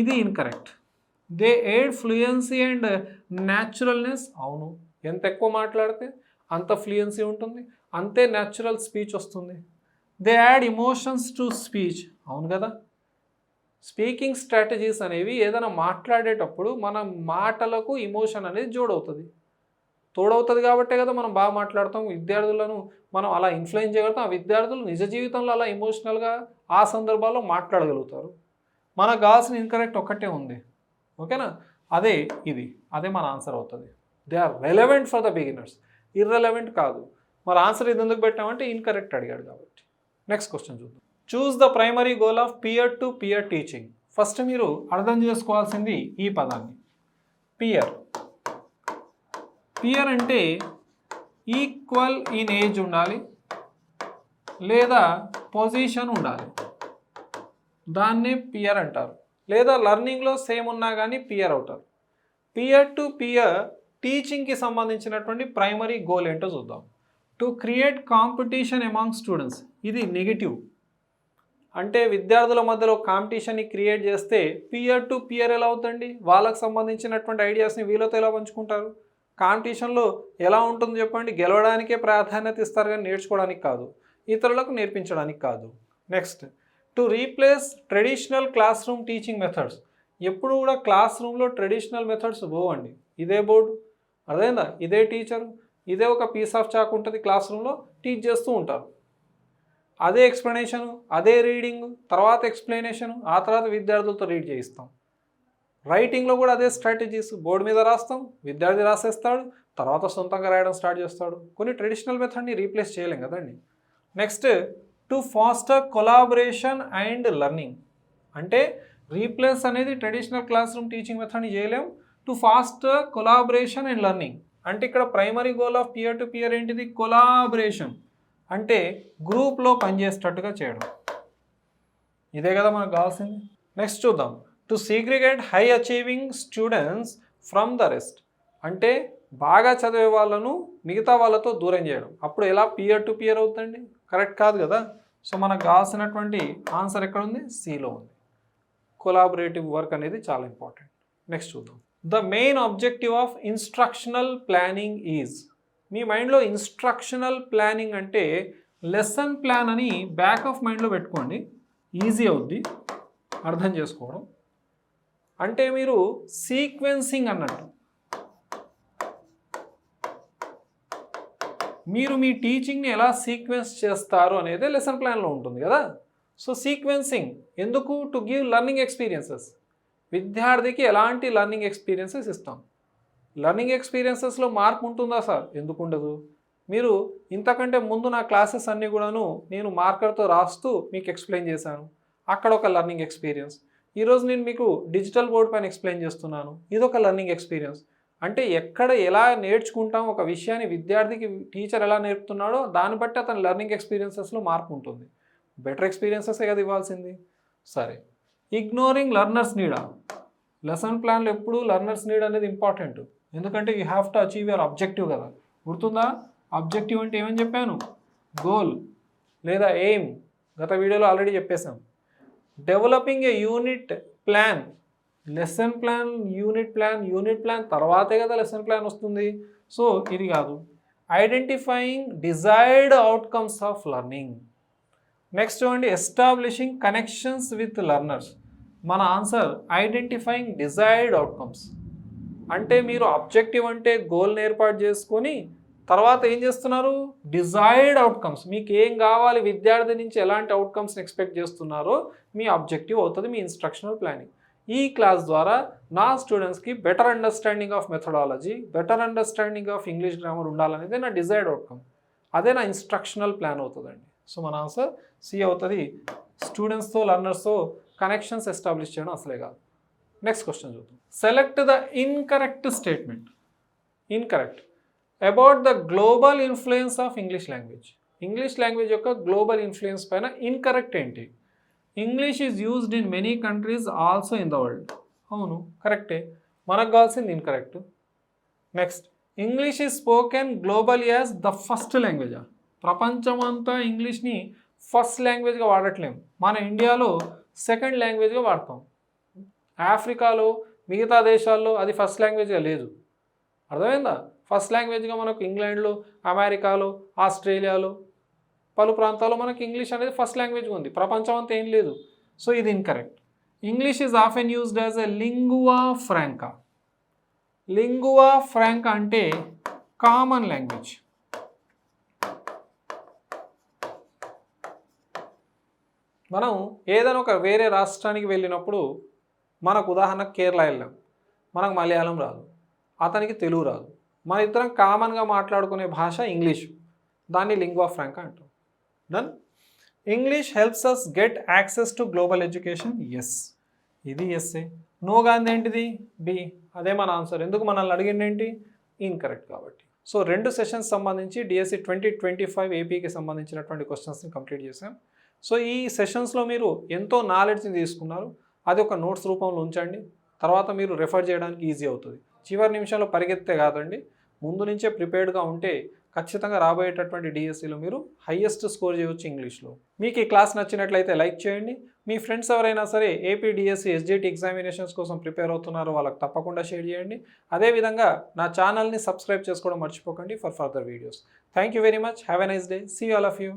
ఇది incorrect. They aid fluency and naturalness. అవును, ఎంత ఎక్కువ మాట్లాడితే అంత ఫ్లూయెన్సీ ఉంటుంది, అంతే న్యాచురల్ స్పీచ్ వస్తుంది. They add emotions to speech. అవును కదా. స్పీకింగ్ స్ట్రాటజీస్ అనేవి ఏదైనా మాట్లాడేటప్పుడు మన మాటలకు ఇమోషన్ అనేది తోడవుతుంది కాబట్టే కదా మనం బాగా మాట్లాడతాం. విద్యార్థులను మనం అలా ఇన్ఫ్లుయెన్స్ చేయగలుగుతాం. ఆ విద్యార్థులు నిజ జీవితంలో అలా ఎమోషనల్గా ఆ సందర్భాల్లో మాట్లాడగలుగుతారు. మనకు కావాల్సిన ఇన్కరెక్ట్ ఒక్కటే ఉంది, ఓకేనా. అదే మన ఆన్సర్ అవుతుంది. They are relevant for the beginners, irrelevant కాదు. మరి ఆన్సర్ ఇది ఎందుకు పెట్టామంటే ఇన్కరెక్ట్ అడిగాడు కాబట్టి. నెక్స్ట్ క్వశ్చన్ చూద్దాం. Choose the primary goal of peer to peer teaching. First మీరు అర్థం చేసుకోవాల్సింది ఈ పదాన్ని, పియర్. పియర్ అంటే ఈక్వల్ ఇన్ ఏజ్ ఉండాలి లేదా పొజిషన్ ఉండాలి, దాన్నే పియర్ అంటారు. లేదా లర్నింగ్లో సేమ్ ఉన్నా కానీ పియర్ అవుతారు. పియర్ టు పియర్ టీచింగ్కి సంబంధించినటువంటి ప్రైమరీ గోల్ ఏంటో చూద్దాం. To create competition among students. ఇది నెగిటివ్. అంటే విద్యార్థుల మధ్యలో కాంపిటీషన్ని క్రియేట్ చేస్తే పియర్ టు పియర్ ఎలా అవుతుంది? వాళ్ళకు సంబంధించినటువంటి ఐడియాస్ని వీళ్ళతో ఎలా పంచుకుంటారు? కాంపిటీషన్లో ఎలా ఉంటుంది చెప్పండి? గెలవడానికే ప్రాధాన్యత ఇస్తారు కానీ నేర్చుకోవడానికి కాదు, ఇతరులకు నేర్పించడానికి కాదు. Next, to replace traditional classroom teaching methods. ఎప్పుడు కూడా క్లాస్ రూమ్లో ట్రెడిషనల్ మెథడ్స్ పోవండి. ఇదే బోర్డు, అదేందా, ఇదే టీచరు, ఇదే ఒక పీస్ ఆఫ్ చాక్ ఉంటుంది, క్లాస్ రూమ్లో టీచ్ చేస్తూ ఉంటారు. అదే ఎక్స్ప్లెనేషను, అదే రీడింగ్, తర్వాత ఎక్స్ప్లెనేషను, ఆ తర్వాత విద్యార్థులతో రీడ్ చేయిస్తాం. రైటింగ్లో కూడా అదే స్ట్రాటజీస్. బోర్డు మీద రాస్తాం, విద్యార్థి రాసేస్తాడు, తర్వాత సొంతంగా రాయడం స్టార్ట్ చేస్తాడు. కొన్ని ట్రెడిషనల్ మెథడ్ని రీప్లేస్ చేయలేం కదండి. Next, to foster collaboration and learning. అంటే రీప్లేస్ అనేది ట్రెడిషనల్ క్లాస్ రూమ్ టీచింగ్ మెథడ్ని చేయలేం. To foster collaboration and learning అంటే ఇక్కడ primary goal of peer to peer ఏంటిది? కొలాబరేషన్. అంటే గ్రూప్లో పనిచేసేటట్టుగా చేయడం. ఇదే కదా మనకు కావాల్సింది. నెక్స్ట్ చూద్దాం. To segregate high achieving students from the rest. అంటే బాగా చదివే వాళ్ళను మిగతా వాళ్ళతో దూరం చేయడం. అప్పుడు ఎలా పియర్ టు పియర్ అవుతుందండి? కరెక్ట్ కాదు కదా. సో మనకు కావాల్సినటువంటి ఆన్సర్ ఎక్కడ ఉంది? సిలో ఉంది. కొలాబరేటివ్ వర్క్ అనేది చాలా ఇంపార్టెంట్. నెక్స్ట్ చూద్దాం. The main objective of instructional planning is. మీ మైండ్లో ఇన్స్ట్రక్షనల్ ప్లానింగ్ అంటే లెసన్ ప్లాన్ అని బ్యాక్ ఆఫ్ మైండ్లో పెట్టుకోండి, ఈజీ అవుద్ది అర్థం చేసుకోవడం. అంటే మీరు సీక్వెన్సింగ్ అన్నట్టు. మీరు మీ టీచింగ్ని ఎలా సీక్వెన్స్ చేస్తారు అనేది లెసన్ ప్లాన్లో ఉంటుంది కదా. సో సీక్వెన్సింగ్ ఎందుకు? To give learning experiences. విద్యార్థికి ఎలాంటి లెర్నింగ్ ఎక్స్పీరియన్సెస్ ఇస్తాం. లెర్నింగ్ ఎక్స్పీరియన్సెస్లో మార్పు ఉంటుందా సార్? ఎందుకు ఉండదు? మీరు ఇంతకంటే ముందు నా క్లాసెస్ అన్నీ కూడాను నేను మార్కర్తో రాస్తూ మీకు ఎక్స్ప్లెయిన్ చేశాను, అక్కడ ఒక లెర్నింగ్ ఎక్స్పీరియన్స్. ఈరోజు నేను మీకు డిజిటల్ బోర్డ్ పైన ఎక్స్ప్లెయిన్ చేస్తున్నాను, ఇదొక లెర్నింగ్ ఎక్స్పీరియన్స్. అంటే ఎక్కడ ఎలా నేర్చుకుంటాం ఒక విషయాన్ని విద్యార్థికి టీచర్ ఎలా నేర్పుతున్నాడో దాన్ని బట్టి అతని లెర్నింగ్ ఎక్స్పీరియన్సెస్లో మార్పు ఉంటుంది. బెటర్ ఎక్స్పీరియన్సెసే కదా ఇవ్వాల్సింది. సరే, ఇగ్నోరింగ్ లెర్నర్స్ నీడా. లెసన్ ప్లాన్లో ఎప్పుడు లెర్నర్స్ నీడ్ అనేది ఇంపార్టెంట్. ఎందుకంటే you have to achieve your objective కదా. గుర్తుందా? అబ్జెక్టివ్ అంటే ఏమని చెప్పాను? గోల్ లేదా ఎయిమ్. గత వీడియోలో ఆల్రెడీ చెప్పేశాం. Developing a unit plan lesson plan, unit plan తర్వాతే కదా లెసన్ ప్లాన్ వస్తుంది. సో ఇది కాదు. Identifying desired outcomes of learning. Next చూడండి, ఎస్టాబ్లిషింగ్ కనెక్షన్స్ విత్ లెర్నర్స్. మన ఆన్సర్ ఐడెంటిఫైయింగ్ డిజైర్డ్ అవుట్కమ్స్. అంటే మీరు అబ్జెక్టివ్ అంటే గోల్ని ఏర్పాటు చేసుకొని తర్వాత ఏం చేస్తున్నారు, డిజైర్డ్ అవుట్కమ్స్, మీకు ఏం కావాలి, విద్యార్థి నుంచి ఎలాంటి అవుట్కమ్స్ని ఎక్స్పెక్ట్ చేస్తున్నారో మీ అబ్జెక్టివ్ అవుతుంది మీ ఇన్స్ట్రక్షనల్ ప్లానింగ్. ఈ క్లాస్ ద్వారా నా స్టూడెంట్స్కి better understanding of methodology, better understanding of English grammar ఉండాలనేది నా డిజైర్డ్ అవుట్కమ్, అదే నా ఇన్స్ట్రక్షనల్ ప్లాన్ అవుతుందండి. సో మన ఆన్సర్ సి అవుతుంది. స్టూడెంట్స్తో లెర్నర్స్తో కనెక్షన్స్ ఎస్టాబ్లిష్ చేయడం అసలే కాదు. నెక్స్ట్ క్వశ్చన్ చూద్దాం. Select the incorrect statement. Incorrect about the global influence of English language. English language యొక్క గ్లోబల్ ఇన్ఫ్లుయెన్స్ పైన ఇన్కరెక్ట్ ఏంటి? English is used in many countries also in the world. అవును, కరెక్టే, మనకు కావాల్సింది incorrect. Next, English is spoken global as the first లాంగ్వేజా? ప్రపంచమంతా ఇంగ్లీష్ని ఫస్ట్ లాంగ్వేజ్గా వాడట్లేము, మన ఇండియాలో సెకండ్ లాంగ్వేజ్గా వాడతాం. ఆఫ్రికాలో మిగతా దేశాల్లో అది ఫస్ట్ లాంగ్వేజ్గా లేదు. అర్థమైందా? ఫస్ట్ లాంగ్వేజ్గా మనకు ఇంగ్లాండ్లో, అమెరికాలో, ఆస్ట్రేలియాలో, పలు ప్రాంతాల్లో మనకి ఇంగ్లీష్ అనేది ఫస్ట్ లాంగ్వేజ్గా ఉంది, ప్రపంచం అంతా ఏం లేదు. సో ఇది incorrect. English is often used as a lingua franca. Lingua franca అంటే కామన్ లాంగ్వేజ్. మనం ఏదైనా ఒక వేరే రాష్ట్రానికి వెళ్ళినప్పుడు, మనకు ఉదాహరణకు కేరళ వెళ్ళాం, మనకు మలయాళం రాదు, అతనికి తెలుగు రాదు, మన ఇద్దరం కామన్గా మాట్లాడుకునే భాష ఇంగ్లీషు, దాన్ని లింగ్వా ఫ్రాంకా అంటాం. Done. English helps us get access to global education. Yes, ఇది ఎస్ఏ. నో గాంధీ ఏంటిది? బి. అదే మన ఆన్సర్. ఎందుకు మనల్ని అడిగింది ఏంటి? ఇన్కరెక్ట్ కాబట్టి. సో 2 సెషన్స్ సంబంధించి డిఎస్సి 2025 ఏపీకి సంబంధించినటువంటి క్వశ్చన్స్ని కంప్లీట్ చేశాం. సో ఈ సెషన్స్లో మీరు ఎంతో నాలెడ్జ్ని తీసుకున్నారు, అది ఒక నోట్స్ రూపంలో ఉంచండి, తర్వాత మీరు రెఫర్ చేయడానికి ఈజీ అవుతుంది. చివరి నిమిషంలో పరిగెత్తే కాదండి, ముందు నుంచే ప్రిపేర్డ్గా ఉంటే ఖచ్చితంగా రాబోయేటటువంటి డిఎస్సిలో మీరు హైయెస్ట్ స్కోర్ చేయవచ్చు ఇంగ్లీష్లో. మీకు ఈ క్లాస్ నచ్చినట్లయితే లైక్ చేయండి. మీ ఫ్రెండ్స్ ఎవరైనా సరే ఏపీ డిఎస్సి ఎస్జిటి ఎగ్జామినేషన్స్ కోసం ప్రిపేర్ అవుతున్నారో వాళ్ళకి తప్పకుండా షేర్ చేయండి. అదేవిధంగా నా ఛానల్ని సబ్స్క్రైబ్ చేసుకోవడం మర్చిపోకండి for further videos. Thank you very much. Have a nice day. See all of you.